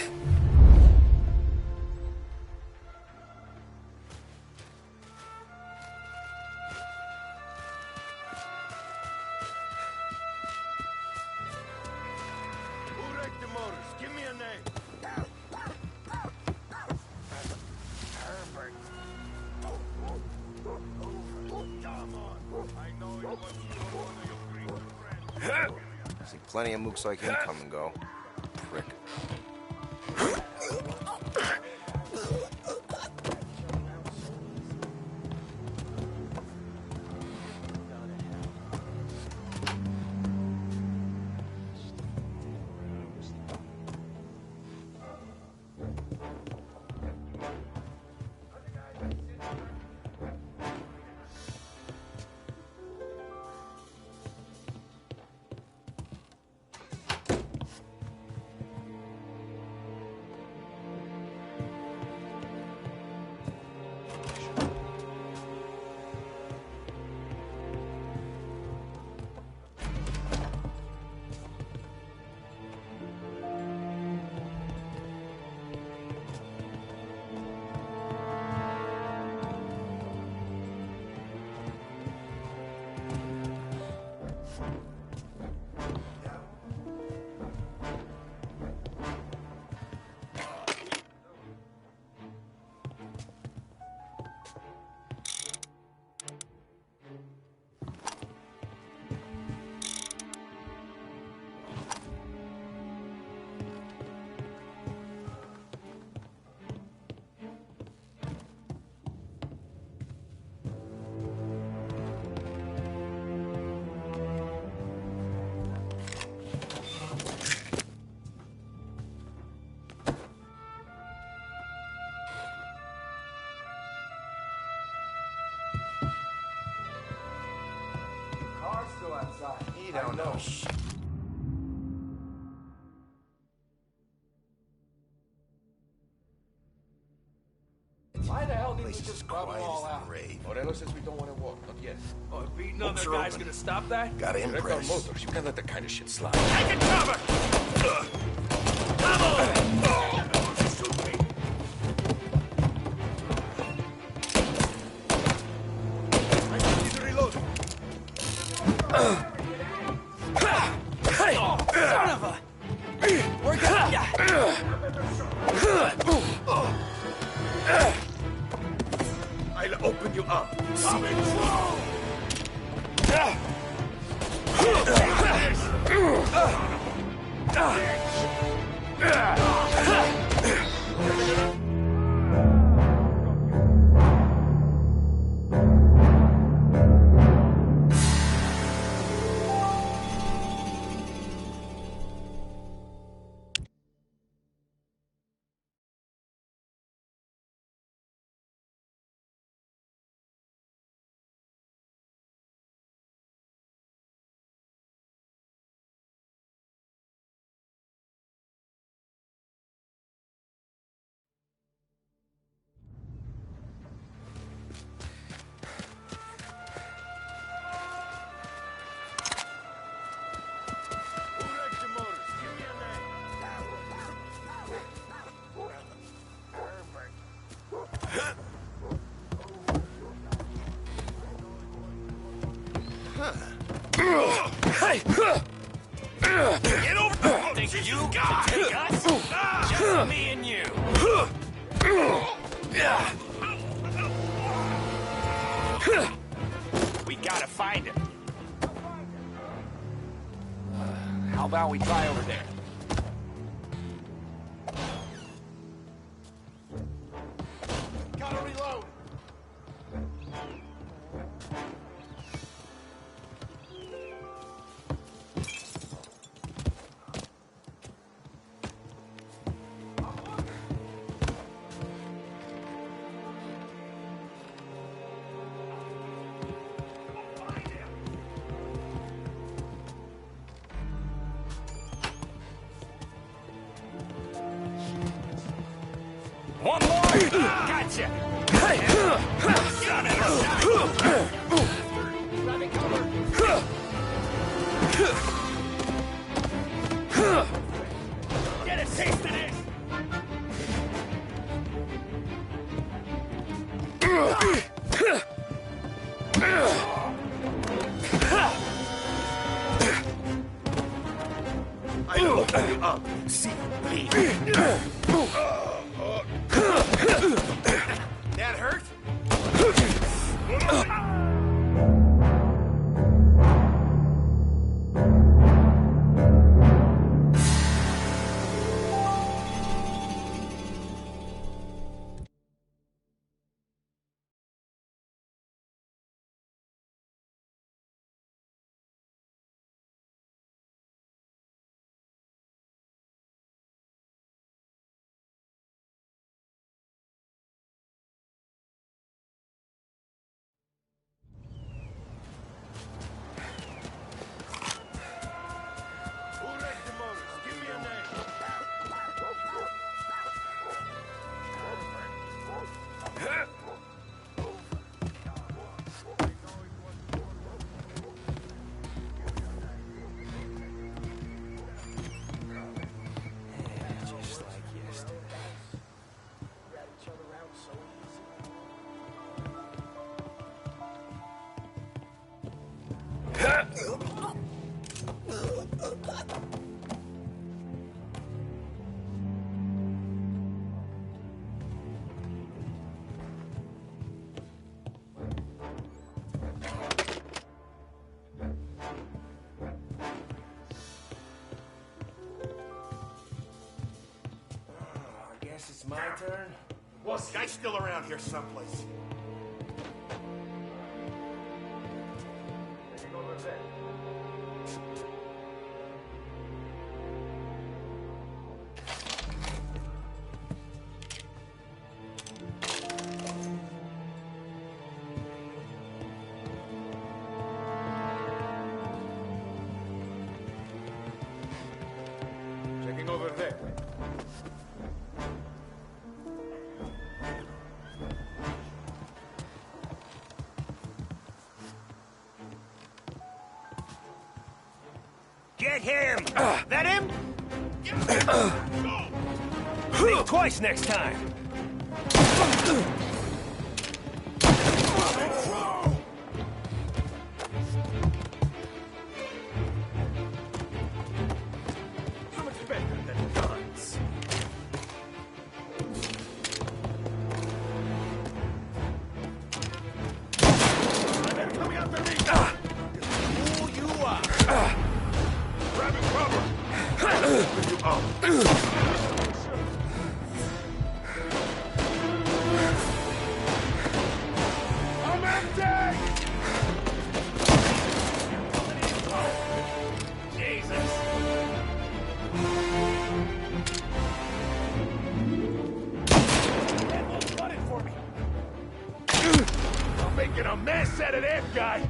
See plenty of mooks like him come and go. Prick. You don't know. Why the hell did we just grub them all out? Morello says we don't want to walk, not yet. Oh, beating other guys gonna stop that? Gotta Wreck our impress. motors. You can't let that kind of shit slide. Take it cover! Come on! Shoot me! I need to reload. Son of a... We're I'll open you up. Get over! Think you can take us? Just me and you. We gotta find him. How about we try over there? Gotta reload. One more! Gotcha! Get a taste of this! I'll open you up. See, bleed. That hurt? turn. What's guy's still around here someplace? Checking over there. Get him! That him? Think twice next time. How much better than guns? They're coming after me! Who you are? Grabbing cover! You up! I'm empty! Jesus. Cut it for me! I'm making a mess out of that guy!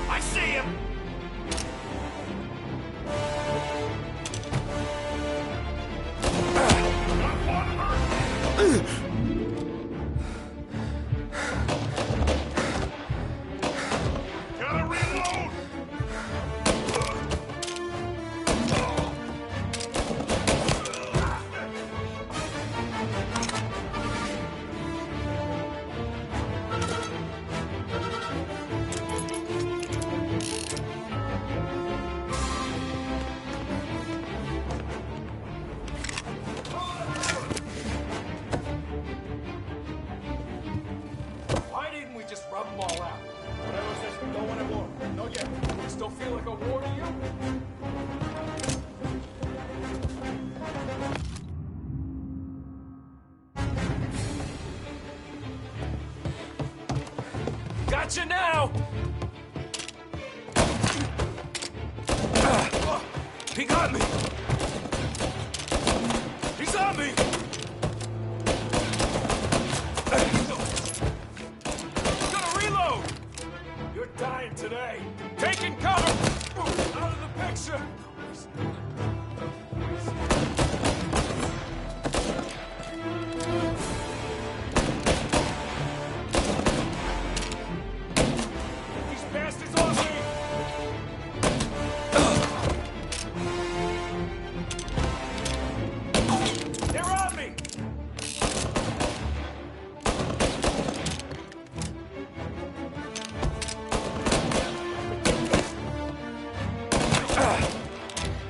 I see him! Gotta reload! Why didn't we just rub them all out? Morello says we don't want a war. No yet. It still feel like a war to you? Gotcha now! He got me! He's on me! Gotta reload! You're dying today! Taking cover! Out of the picture! These bastards on me! They're on me!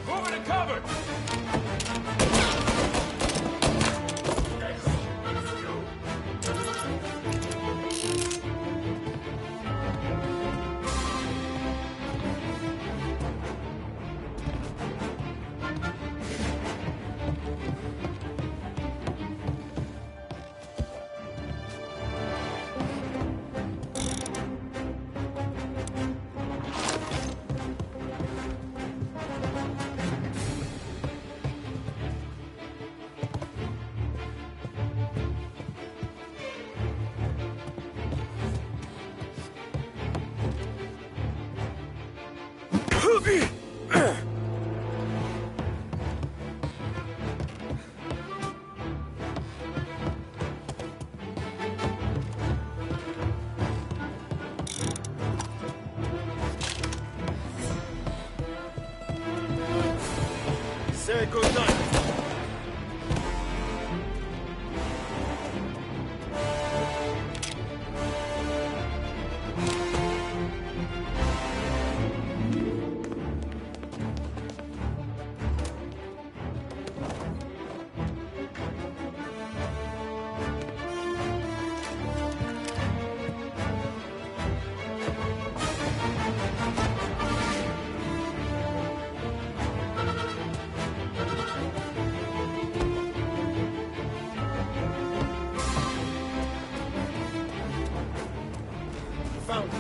Moving go done. Found you.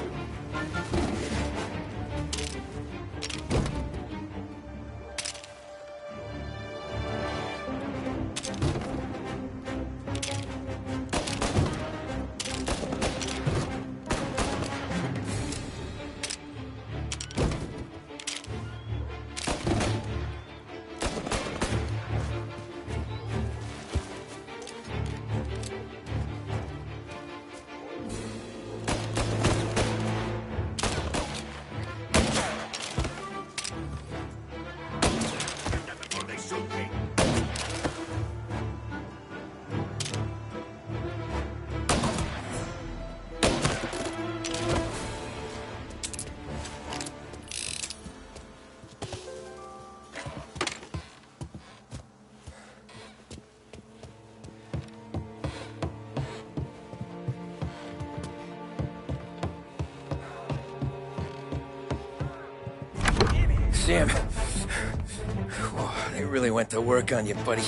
Sam. Whoa, they really went to work on you, buddy.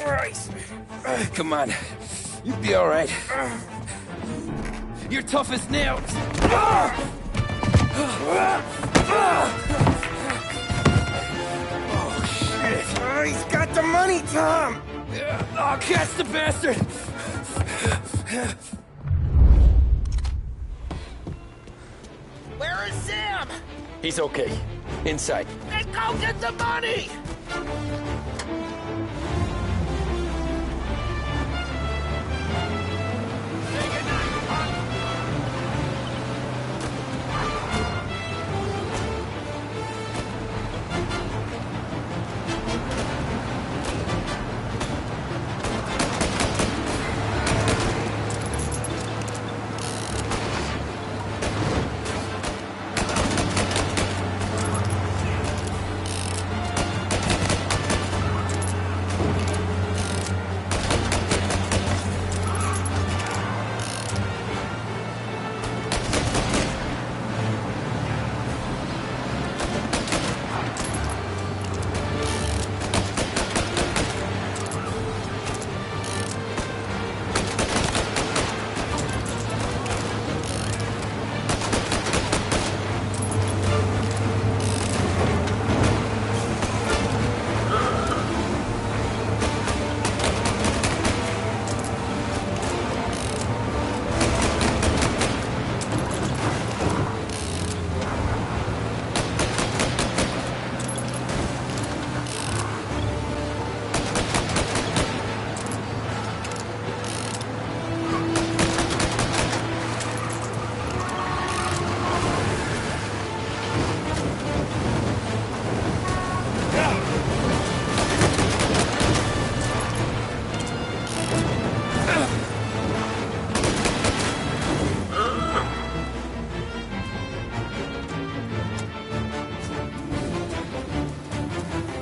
Christ. Come on. You'll be all right. You're tough as nails. Oh, shit. He's got the money, Tom! Oh, catch the bastard! Where is Sam? He's okay. Inside. Then go get the money!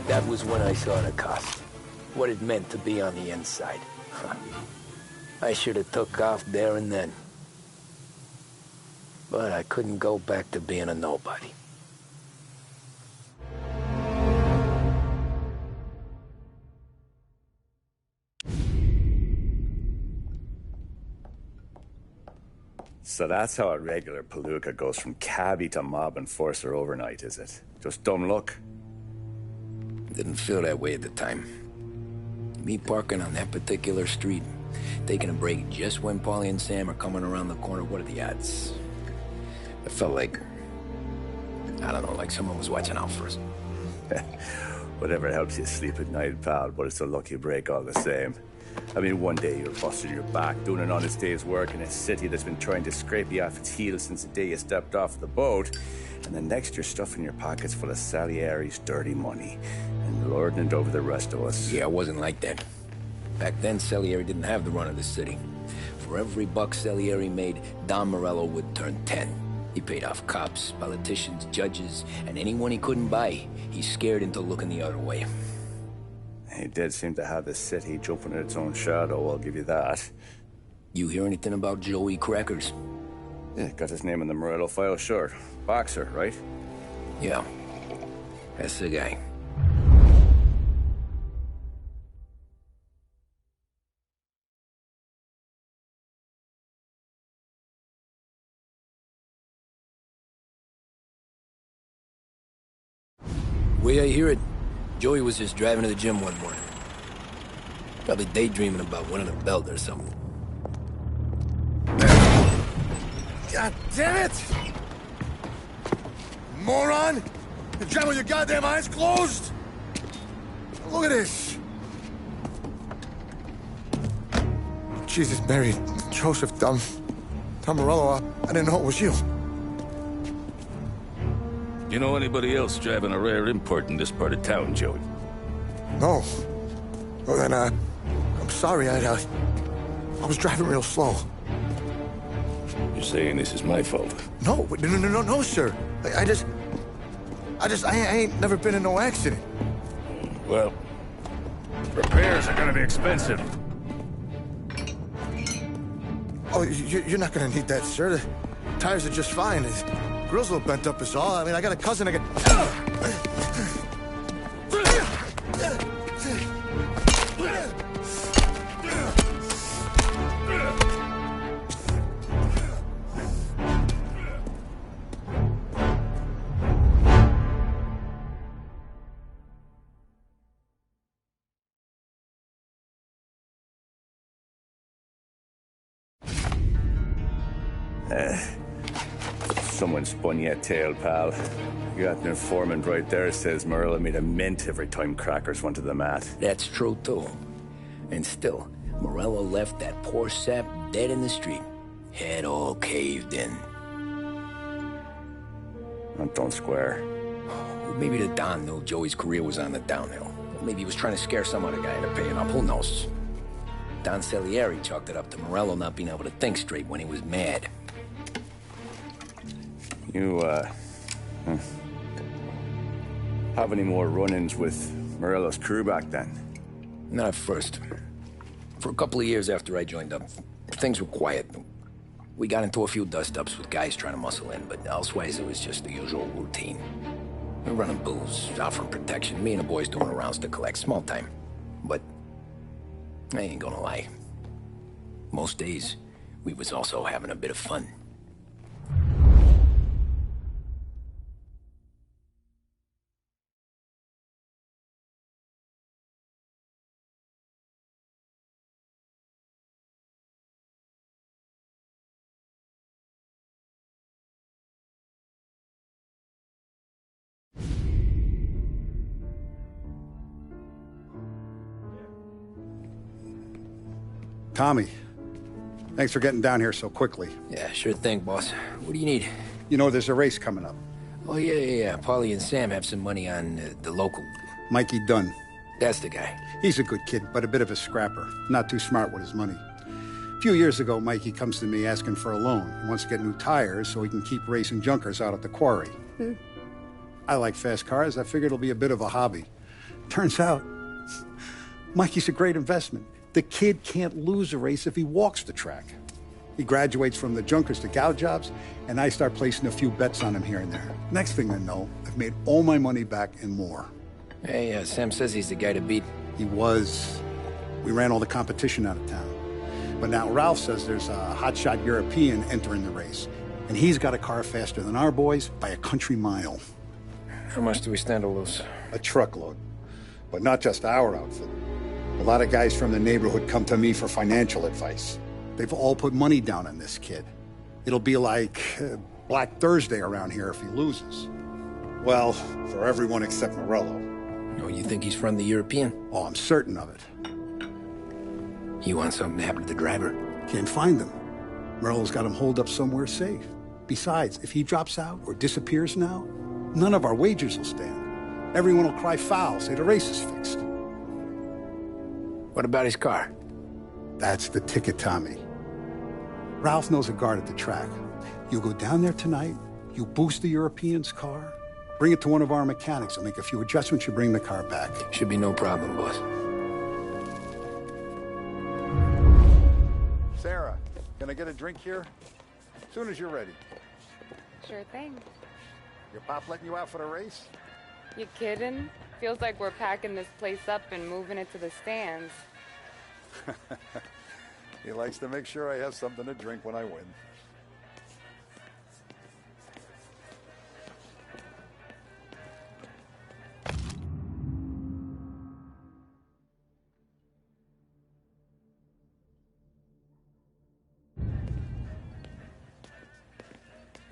That was when I saw the cost. What it meant to be on the inside. I should have took off there and then. But I couldn't go back to being a nobody. So that's how a regular palooka goes from cabbie to mob enforcer overnight, is it? Just dumb luck? Didn't feel that way at the time. Me parking on that particular street, taking a break just when Paulie and Sam are coming around the corner, what are the odds? It felt like, I don't know, like someone was watching out for us. Whatever helps you sleep at night, pal, but it's a lucky break all the same. I mean, one day you're busting your back, doing an honest day's work in a city that's been trying to scrape you off its heels since the day you stepped off the boat. And the next you're stuffing your pockets full of Salieri's dirty money and lording it over the rest of us. Yeah, it wasn't like that. Back then, Salieri didn't have the run of the city. For every buck Salieri made, Don Morello would turn 10. He paid off cops, politicians, judges, and anyone he couldn't buy, he scared into looking the other way. He did seem to have the city jumping at its own shadow, I'll give you that. You hear anything about Joey Crackers? Yeah, got his name in the Morello file, sure. Boxer, right? Yeah, that's the guy. Way I hear it, Joey was just driving to the gym one morning. Probably daydreaming about winning a belt or something. God damn it! Moron! You're driving with your goddamn eyes closed? Look at this! Jesus, Mary, Joseph, Tom Morello, I didn't know it was you. You know anybody else driving a rare import in this part of town, Joey? No. Well, then, I'm sorry, I was driving real slow. You're saying this is my fault? No, sir. I ain't never been in no accident. Well, repairs are gonna be expensive. Oh, you're not gonna need that, sir. The tires are just fine. The grill's a little bent up is all. I mean, I got a cousin that Someone spun you a tale, pal. You got an informant right there says Morello made a mint every time Crackers went to the mat. That's true, too. And still, Morello left that poor sap dead in the street. Head all caved in. That don't square. Well, maybe the Don knew Joey's career was on the downhill. Or maybe he was trying to scare some other guy into paying up. Who knows? Don Salieri chalked it up to Morello not being able to think straight when he was mad. You, have any more run-ins with Morello's crew back then? Not at first. For a couple of years after I joined up, things were quiet. We got into a few dust-ups with guys trying to muscle in, but elsewise it was just the usual routine. We were running booze, offering protection, me and the boys doing rounds to collect, small time. But I ain't gonna lie. Most days, we was also having a bit of fun. Tommy, thanks for getting down here so quickly. Yeah, sure thing, boss. What do you need? You know, there's a race coming up. Oh, yeah. Paulie and Sam have some money on the local. Mikey Dunn. That's the guy. He's a good kid, but a bit of a scrapper. Not too smart with his money. A few years ago, Mikey comes to me asking for a loan. He wants to get new tires so he can keep racing junkers out at the quarry. I like fast cars. I figured it'll be a bit of a hobby. Turns out, Mikey's a great investment. The kid can't lose a race if he walks the track. He graduates from the junkers to gal jobs, and I start placing a few bets on him here and there. Next thing I know, I've made all my money back and more. Hey, Sam says he's the guy to beat. He was. We ran all the competition out of town. But now Ralph says there's a hotshot European entering the race, and he's got a car faster than our boys by a country mile. How much do we stand to lose? A truckload. But not just our outfit. A lot of guys from the neighborhood come to me for financial advice. They've all put money down on this kid. It'll be like Black Thursday around here if he loses. Well, for everyone except Morello. Oh, you think he's from the European? Oh, I'm certain of it. You want something to happen to the driver? Can't find them. Morello's got him holed up somewhere safe. Besides, if he drops out or disappears now, none of our wagers will stand. Everyone will cry foul, say the race is fixed. What about his car? That's the ticket, Tommy. Ralph knows a guard at the track. You go down there tonight, you boost the European's car, bring it to one of our mechanics. They'll make a few adjustments, you bring the car back. Should be no problem, boss. Sarah, can I get a drink here? As soon as you're ready. Sure thing. Your pop letting you out for the race? You kidding? Feels like we're packing this place up and moving it to the stands. He likes to make sure I have something to drink when I win.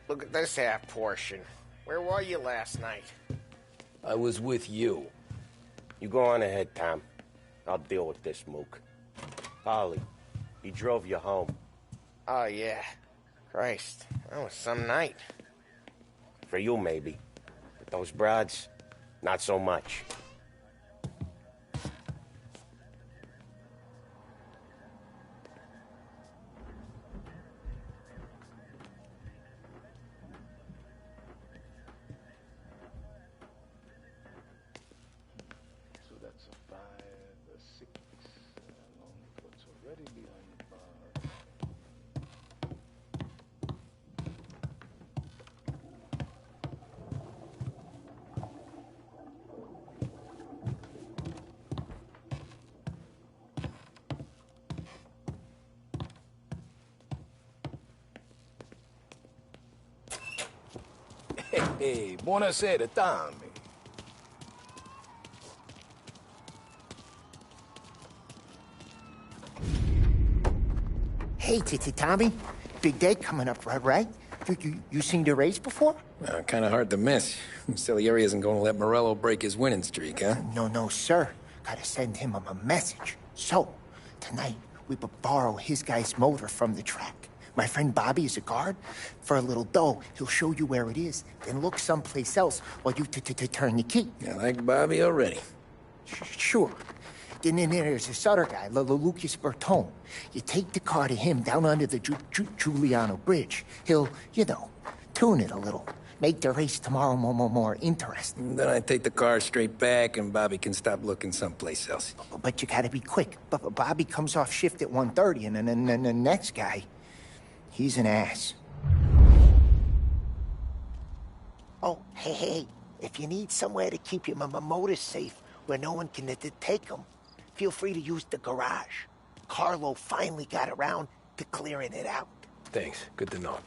Look at this half portion. Where were you last night? I was with you. You go on ahead, Tom. I'll deal with this mook. Polly, he drove you home. Oh, yeah. Christ, that was some night. For you, maybe. But those broads, not so much. So that's a 5, a 6, along with what's already behind the bar. Hey, buonasera, Tommy. Hey, Tommy. Big day coming up, right? You seen the race before? Kind of hard to miss. Salieri isn't going to let Morello break his winning streak, huh? No, sir. Gotta send him a message. So, tonight, we borrow his guy's motor from the track. My friend Bobby is a guard. For a little dough, he'll show you where it is, then look someplace else while you turn the key. I like Bobby already. Sure. Then there's this other guy, Lucas Bertone. You take the car to him down under the Giuliano Bridge. He'll, tune it a little. Make the race tomorrow more interesting. Then I take the car straight back and Bobby can stop looking someplace else. But you gotta be quick. Bobby comes off shift at 1:30, and then the next guy, he's an ass. Oh, hey, if you need somewhere to keep your motor safe where no one can take them, feel free to use the garage. Carlo finally got around to clearing it out. Thanks. Good to know.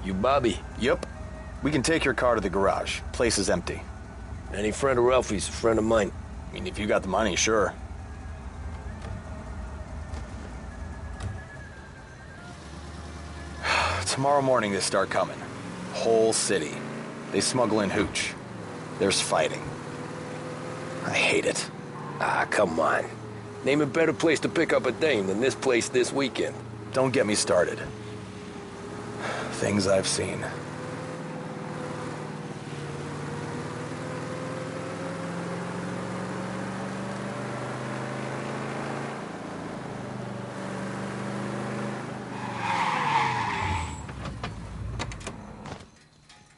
You Bobby? Yep. We can take your car to the garage. Place is empty. Any friend of Ralphie's a friend of mine. I mean, if you got the money, sure. Tomorrow morning they start coming. Whole city. They smuggle in hooch. There's fighting. I hate it. Ah, come on. Name a better place to pick up a dame than this place this weekend. Don't get me started. Things I've seen.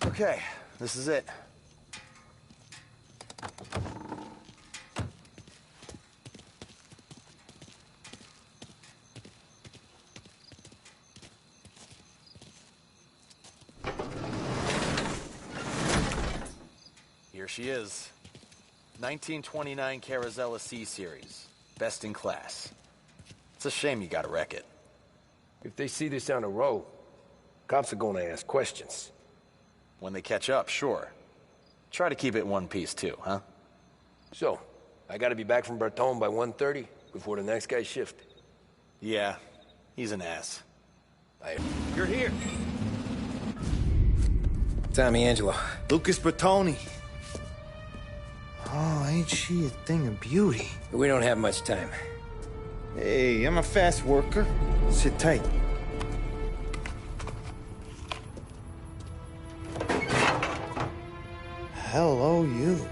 Okay, this is it. Here she is. 1929 Carazella C-Series. Best in class. It's a shame you gotta wreck it. If they see this on the road, cops are gonna ask questions. When they catch up, sure. Try to keep it one piece too, huh? So, I gotta be back from Bertone by 1:30 before the next guy's shift. Yeah, he's an ass. You're here. Tommy Angelo. Lucas Bertoni. Oh, ain't she a thing of beauty? We don't have much time. Hey, I'm a fast worker. Sit tight. Hello, you.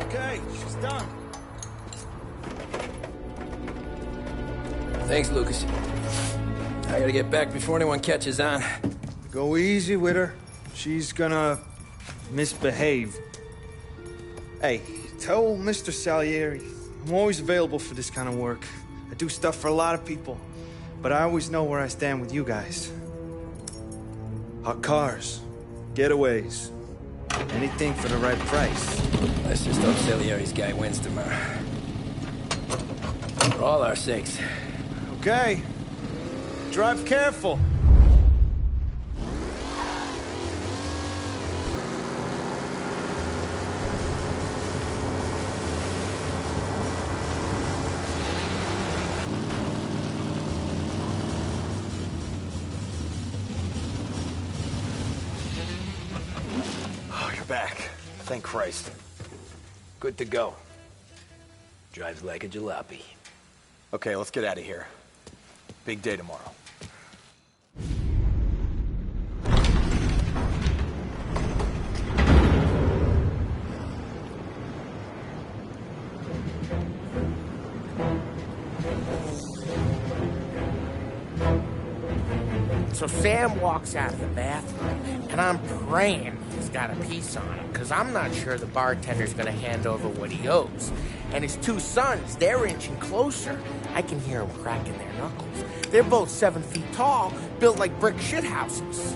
Okay, she's done. Thanks, Lucas. I gotta get back before anyone catches on. Go easy with her. She's gonna misbehave. Hey, tell Mr. Salieri I'm always available for this kind of work. I do stuff for a lot of people, but I always know where I stand with you guys. Hot cars, getaways, anything for the right price. Let's just hope Salieri's guy wins tomorrow. For all our sakes. Okay. Drive careful. Back. Thank Christ. Good to go. Drives like a jalopy. Okay, let's get out of here. Big day tomorrow. So Sam walks out of the bathroom, and I'm praying he's got a piece on him, because I'm not sure the bartender's going to hand over what he owes. And his two sons, they're inching closer. I can hear them cracking their knuckles. They're both 7 feet tall, built like brick shithouses.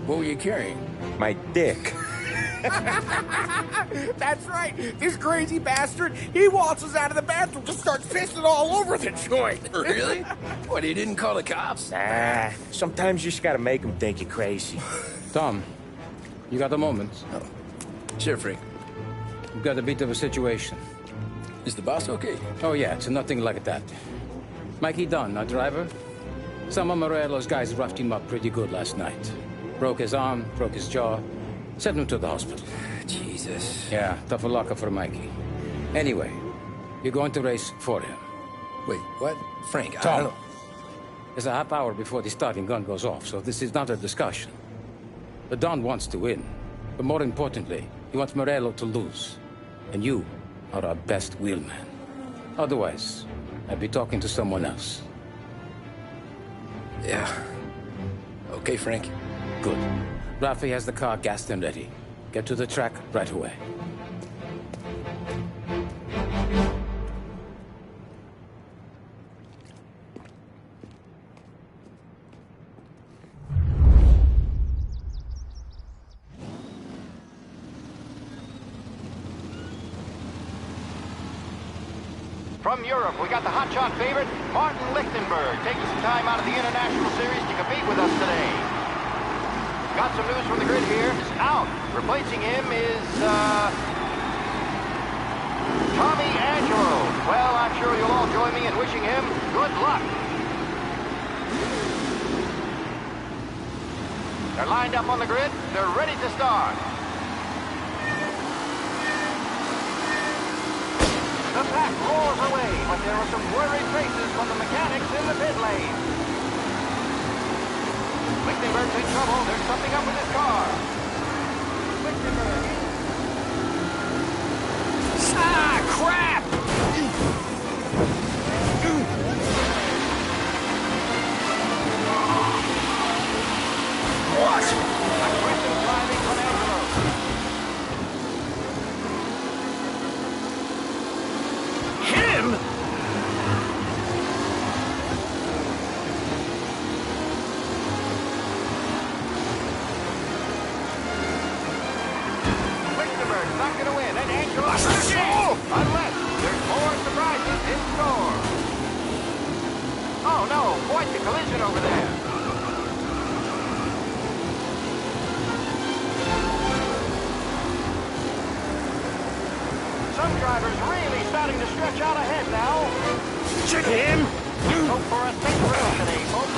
What were you carrying? My dick. That's right. This crazy bastard, he waltzes out of the bathroom, just starts pissing all over the joint. Really? What, he didn't call the cops? Nah, sometimes you just gotta make them think you're crazy. Tom, you got a moment? Oh. Sure, Frank. We've got a bit of a situation. Is the boss okay? Oh, yeah, it's nothing like that. Mikey Dunn, our driver. Some of Morello's guys roughed him up pretty good last night. Broke his arm, broke his jaw. Sent him to the hospital. Jesus. Yeah, tough luck for Mikey. Anyway, you're going to race for him. Wait, what? Frank, Tom, I don't know. It's a half hour before the starting gun goes off, so this is not a discussion. The Don wants to win, but more importantly, he wants Morello to lose. And you are our best wheelman. Otherwise, I'd be talking to someone else. Yeah. Okay, Frank. Good. Rafi has the car gassed and ready. Get to the track right away. From Europe, we got the hotshot favorite, Martin Lichtenberg, taking some time out of the International Series to compete with us today. Got some news from the grid here. It's out. Replacing him is, Tommy Angelo. Well, I'm sure you'll all join me in wishing him good luck. They're lined up on the grid. They're ready to start. The pack roars away, but there are some worried faces from the mechanics in the pit lane. Lichtenberg's in trouble. There's something up with his car. Lichtenberg. Ah, crap! What? Aggressive driving from Angelo. Him? Lichtenberg's not going to win, and Angelo... Unless there's more surprises in store. Oh, no, quite the collision over there. Some drivers really starting to stretch out ahead now. Check him! Let's hope for a safe race today, folks.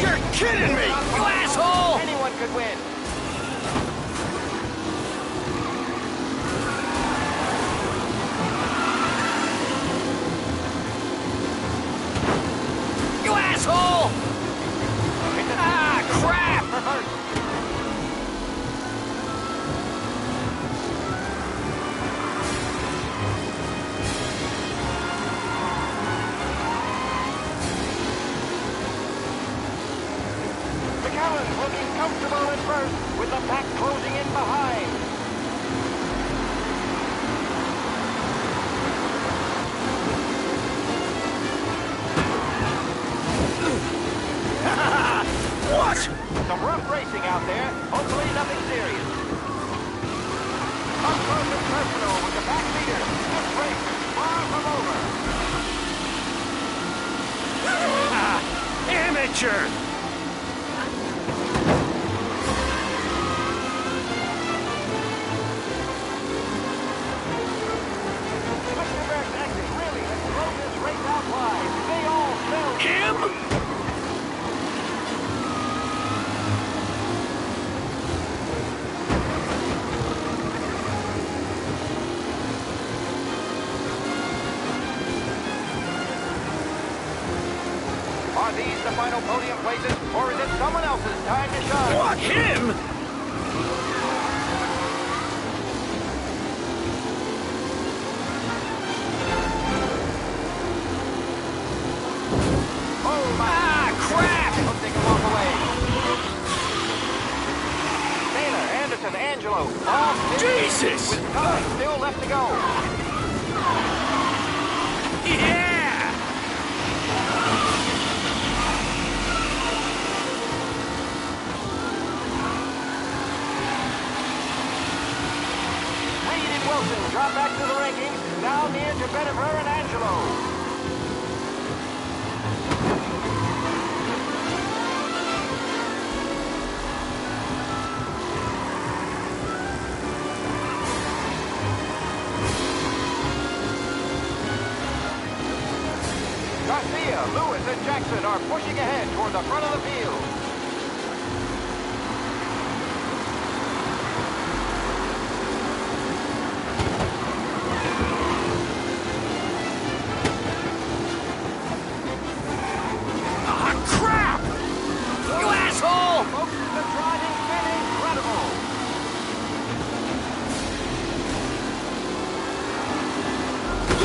You're kidding me! You asshole! Anyone could win. You asshole! Ah, crap! McAllen's looking comfortable at first, with the pack closing in behind. What? Some rough racing out there. Hopefully nothing serious. Up close and personal with the back leader. This race is far from over. Amateur! Lichtenberg's exit really has thrown this race out wide. They all smell him. Are these the final podium places, or is it someone else's time to shine? What? Him? Oh my! Ah, crap! Hope they can walk away. Taylor, Anderson, Angelo, all Jesus! with time still left to go. Yeah! Wilson drop back to the rankings, now near to Bennifer and Angelo. Garcia, Lewis, and Jackson are pushing ahead toward the front of the field.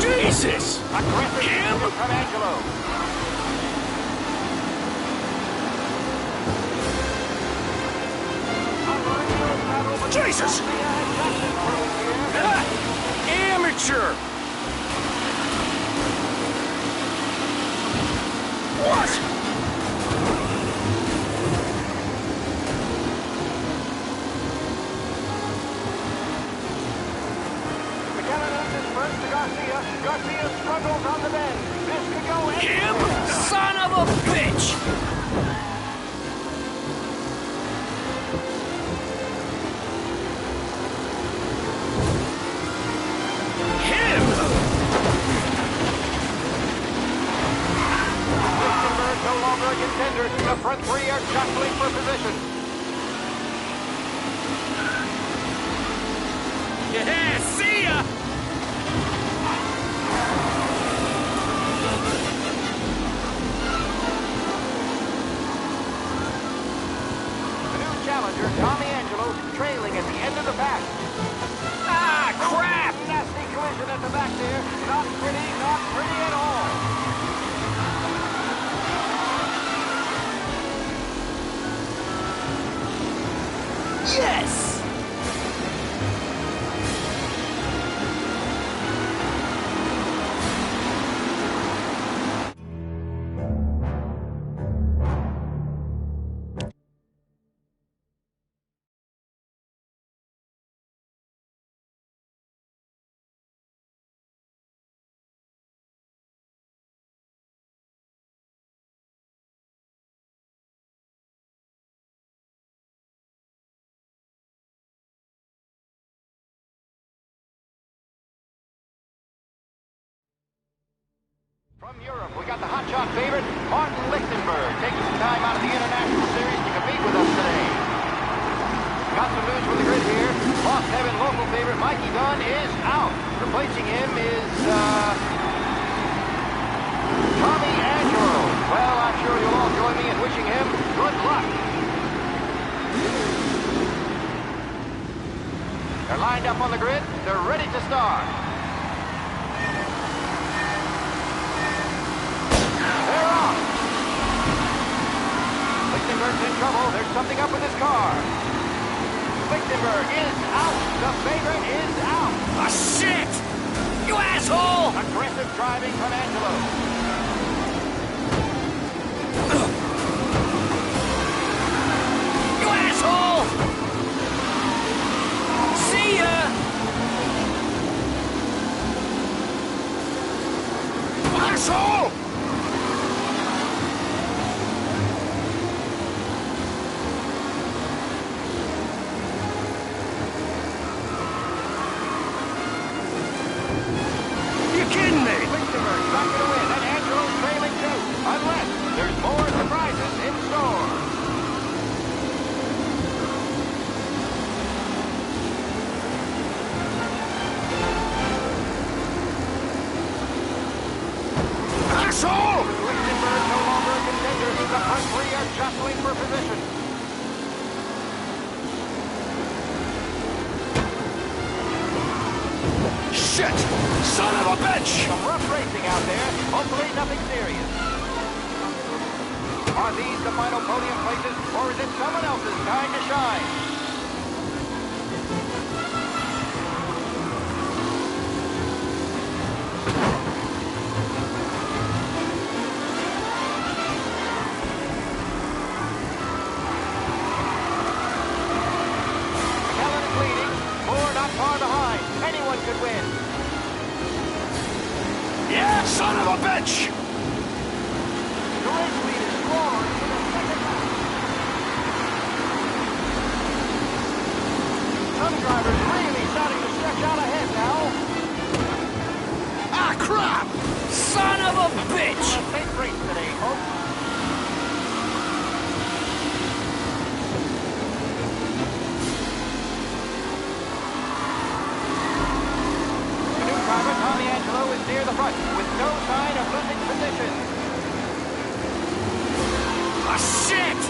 Jesus! Aggressive Him? from Angelo. Jesus! Amateur! What? turns to Garcia. Garcia struggles on the bend. This could go Him? anywhere. Son of a bitch! Him! Lichtenberg no longer a contender. The front three are jostling for position. Yeah, see ya! The new challenger, Tommy Angelo, trailing at the end of the pack. Ah, crap! Nasty collision at the back there. Not pretty at all. Yes! From Europe, we got the hotshot favorite, Martin Lichtenberg, taking some time out of the International Series to compete with us today. Got some news from the grid here. Lost Heaven local favorite Mikey Dunn is out. Replacing him is, Tommy Angelo. Well, I'm sure you'll all join me in wishing him good luck. They're lined up on the grid. They're ready to start. They're off. Lichtenberg's in trouble. There's something up with his car. Lichtenberg is out. The favorite is out. Ah, shit! You asshole! Aggressive driving from Angelo. You asshole! See ya! Asshole! You kidding me? Lichtenberg's not going to win, and Angelo's trailing too. Unless there's more surprises in store. Asshole! Lichtenberg no longer a contender. The front three are jostling for position. Shit! Son of a bitch! Some rough racing out there. Hopefully nothing serious. Are these the final podium places, or is it someone else's time to shine? Helen is leading. Moore not far behind. Anyone could win. Yeah, son of a bitch! The race lead is roaring for the second lap. Some drivers really starting to stretch out ahead now. Ah, crap! Son of a bitch! A safe race today, folks. The new driver, Tommy Angelo, is near the front with no sign of losing position. Ah, shit!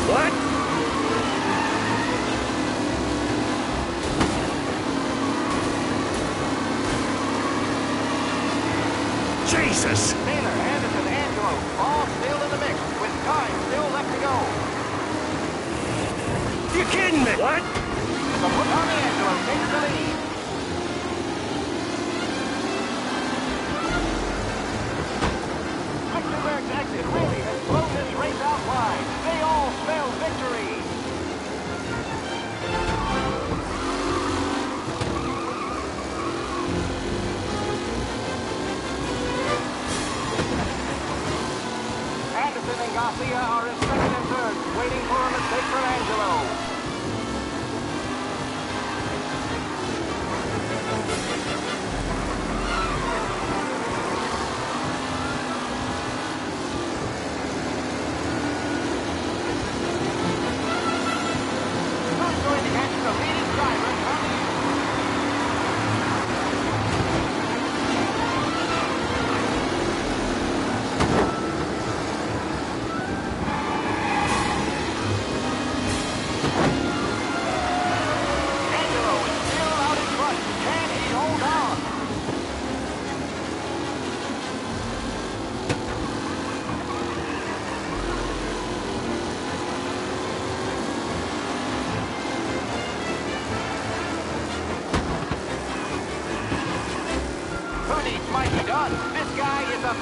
What? Jesus! Taylor, Anderson, Angelo, all still in the mix with time still left to go. You kidding me? What? So Tommy Angelo takes the lead. Lichtenberg's exit really has blown this race out wide. They all spell victory.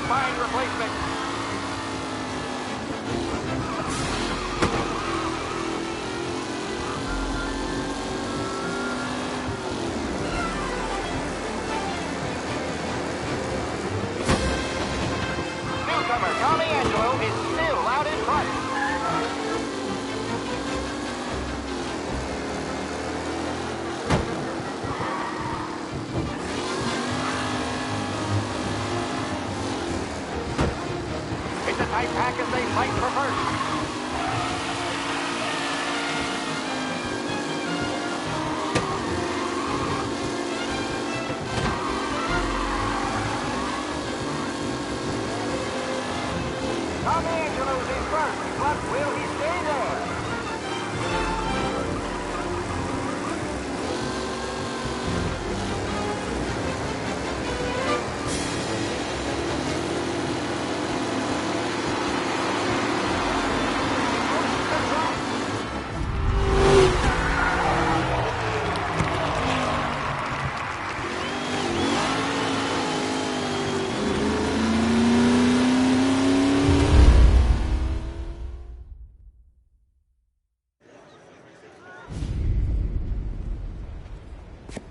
fine replacement. Newcomer Tommy Angelo is still out in front. It's a tight pack as they fight for first. Tommy Angelo's in first, but will he stay there?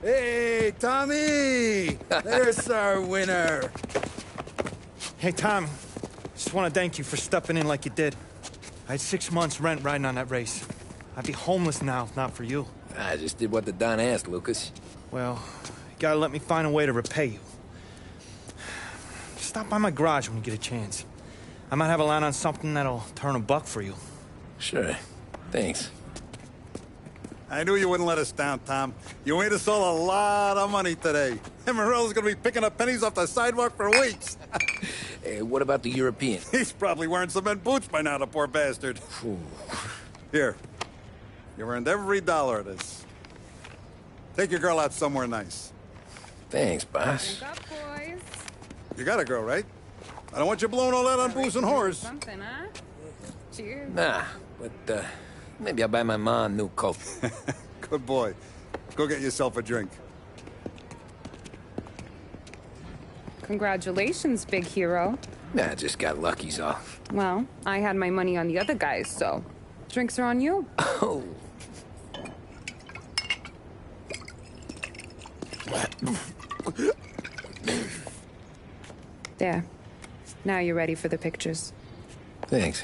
Hey, Tommy! There's our winner. Hey, Tom. Just want to thank you for stepping in like you did. I had 6 months rent riding on that race. I'd be homeless now if not for you. I just did what the Don asked, Lucas. Well, you gotta let me find a way to repay you. Stop by my garage when you get a chance. I might have a line on something that'll turn $1 for you. Sure. Thanks. I knew you wouldn't let us down, Tom. You made us all a lot of money today. And Morello's gonna be picking up pennies off the sidewalk for weeks. Hey, what about the European? He's probably wearing cement boots by now, the poor bastard. Here. You earned every dollar of this. Take your girl out somewhere nice. Thanks, boss. Drink up, boys. You got a girl, right? I don't want you blowing all that on booze and whores. Something, huh? Cheers. Nah, but, maybe I'll buy my mom a new coat. Good boy. Go get yourself a drink. Congratulations, big hero. Nah, I just got lucky's off. Well, I had my money on the other guys, so drinks are on you. Oh. There. Now you're ready for the pictures. Thanks.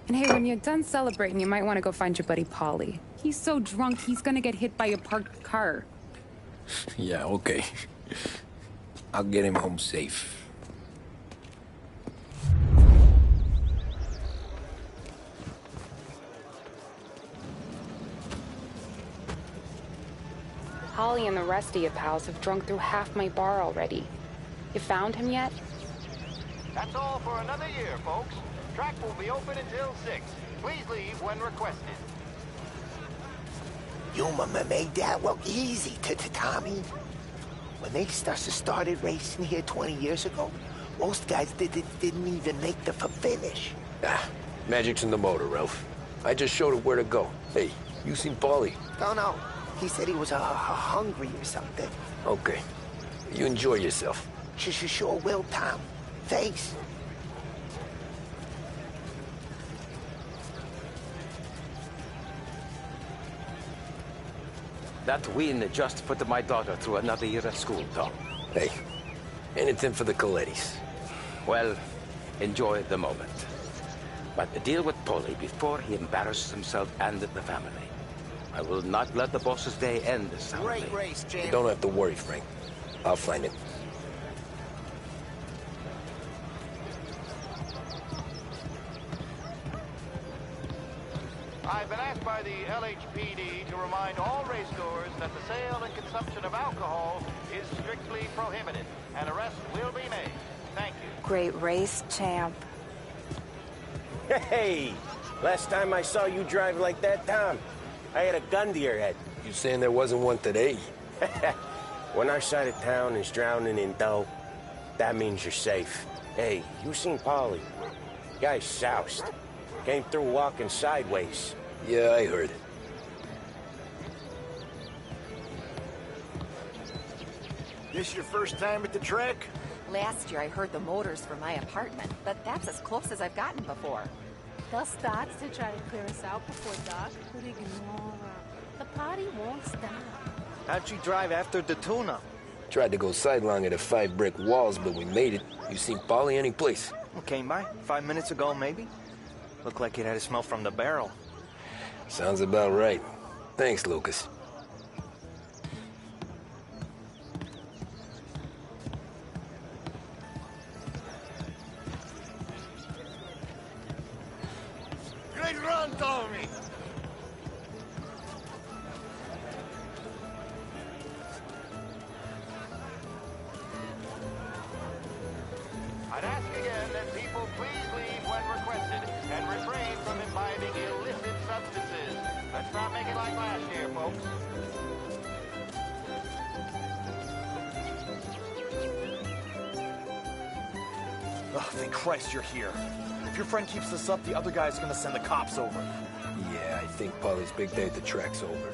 And hey, when you're done celebrating, you might want to go find your buddy Paulie. He's so drunk, he's gonna get hit by a parked car. Yeah, okay. I'll get him home safe. Holly and the rest of your pals have drunk through half my bar already. You found him yet? That's all for another year, folks. Track will be open until 6. Please leave when requested. You made that look easy to Tommy. When they started racing here 20 years ago, most guys didn't even make the finish. Ah, magic's in the motor, Ralph. I just showed it where to go. Hey, you seen Paulie? No. He said he was hungry or something. Okay. You enjoy yourself. Sure will, Tom. Thanks. That win just put my daughter through another year at school, Tom. Hey, anything for the Colettis. Well, enjoy the moment. But deal with Paulie before he embarrasses himself and the family. I will not let the boss's day end soundly. Great race, Jim. You don't have to worry, Frank. I'll find it. I've been asked by the LHPD to remind all racegoers that the sale and consumption of alcohol is strictly prohibited. An arrest will be made. Thank you. Great race, champ. Hey! Last time I saw you drive like that, Tom, I had a gun to your head. You saying there wasn't one today? When our side of town is drowning in dough, that means you're safe. Hey, you seen Paulie? Guy's soused. Came through walking sideways. Yeah, I heard. This your first time at the track? Last year I heard the motors from my apartment, but that's as close as I've gotten before. They'll start to try to clear us out before dark, but ignore her. The party won't stop. How'd you drive after the tuna? Tried to go sidelong at the 5 brick walls, but we made it. You seen Polly any place? Came by 5 minutes ago, maybe. Looked like it had a smell from the barrel. Sounds about right. Thanks, Lucas. Great run, Tommy! I'd ask again that people please leave when requested and refrain from imbibing illicit substances. Let's not make it like last year, folks. Oh, thank Christ you're here. If your friend keeps this up, the other guy's gonna send the cops over. Yeah, I think Polly's big day at the track's over.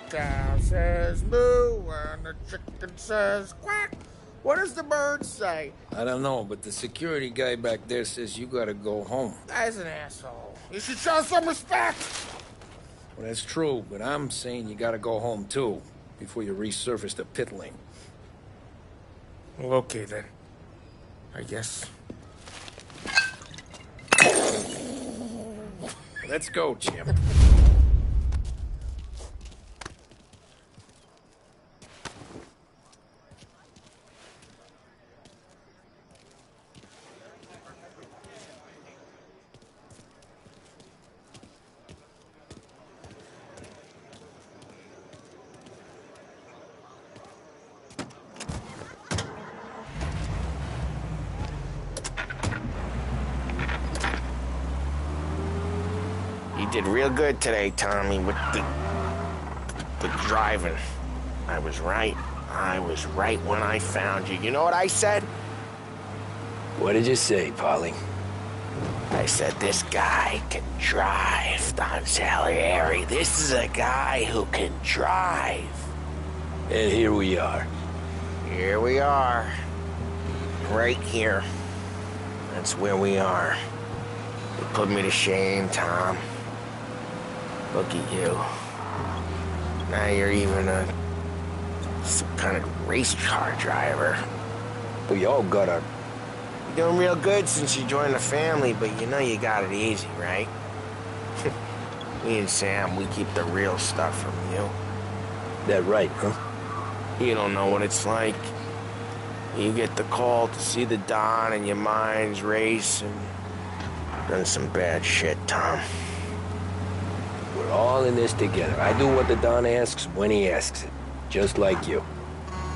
Cow says moo and the chicken says quack. What does the bird say? I don't know, but the security guy back there says you gotta go home. Guy's an asshole. You should show some respect. Well, that's true, but I'm saying you gotta go home too, before you resurface the pit lane. Well, okay then. I guess. Let's go, Jim. You did real good today, Tommy, with the driving. I was right. I was right when I found you. You know what I said? What did you say, Polly? I said, this guy can drive, Don Salieri. This is a guy who can drive. And here we are. Here we are. Right here. That's where we are. You put me to shame, Tom. Look at you. Now you're even some kind of race car driver. We all got our... You're doing real good since you joined the family, but you know you got it easy, right? Me and Sam, we keep the real stuff from you. That right, huh? You don't know what it's like. You get the call to see the Don and your mind's race and done some bad shit, Tom. We're all in this together. I do what the Don asks when he asks it. Just like you.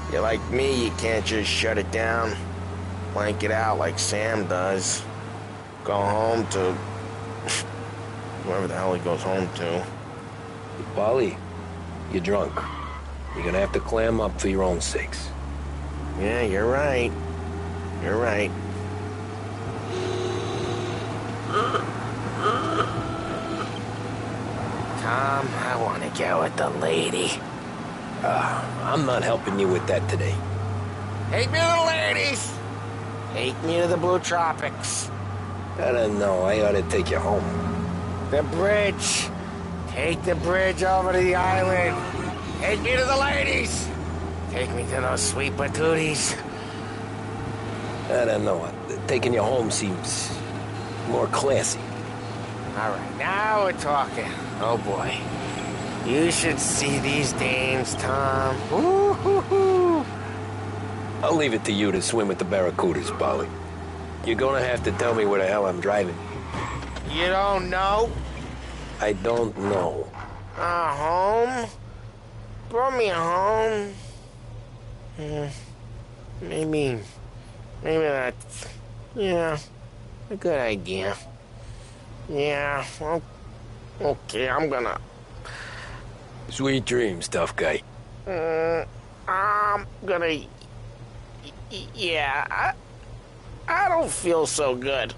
You're like me, you can't just shut it down. Blank it out like Sam does. Go home to... wherever the hell he goes home to. Polly, you're drunk. You're gonna have to clam up for your own sakes. Yeah, you're right. You're right. Tom, I want to get with the lady. I'm not helping you with that today. Take me to the ladies! Take me to the Blue Tropics. I don't know. I ought to take you home. The bridge. Take the bridge over to the island. Take me to the ladies. Take me to those sweet patooties. I don't know. Taking you home seems more classy. All right, now we're talking. Oh, boy. You should see these dames, Tom. Woo-hoo-hoo. I'll leave it to you to swim with the barracudas, Polly. You're gonna have to tell me where the hell I'm driving. You don't know? I don't know. Home? Brought me home. Maybe that's, yeah, a good idea. Yeah, well, okay, I'm gonna... Sweet dreams, tough guy. I'm gonna... Yeah, I don't feel so good.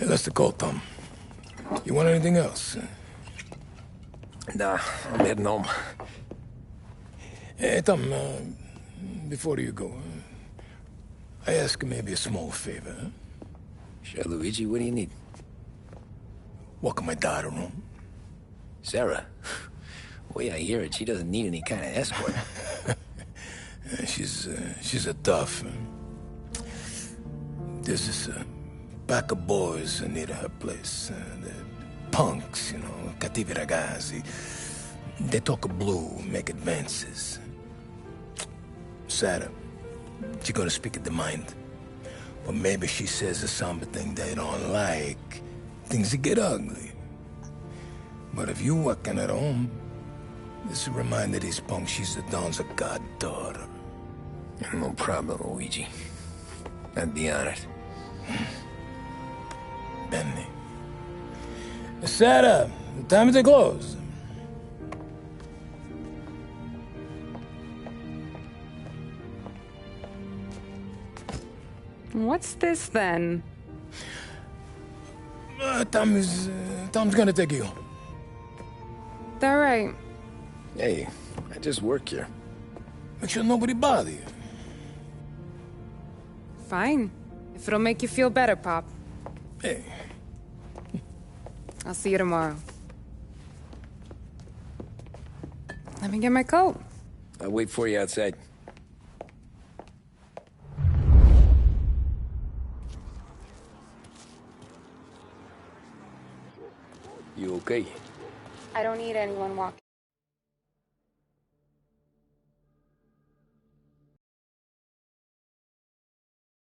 That's the call, Tom. You want anything else? Nah, I'm heading home. Hey, Tom, before you go, I ask maybe a small favor. Huh? Sure, Luigi, what do you need? Walk my daughter home. Sarah? The way I hear it, she doesn't need any kind of escort. She's a tough. There's this pack of boys near her place. They're punks, you know, cattivi ragazzi. They talk blue, make advances. Sarah, she's gonna speak at the mind. Or maybe she says something they don't like. Things get ugly. But if you walking at home, this is a reminder these punks she's the Don's a goddaughter. No problem, Luigi. I'd be honored. Benny. Sarah, time to close. What's this then? Tom's gonna take you. All right. Hey, I just work here. Make sure nobody bother you. Fine. If it'll make you feel better, Pop. Hey. I'll see you tomorrow. Let me get my coat. I'll wait for you outside. You okay? I don't need anyone walking.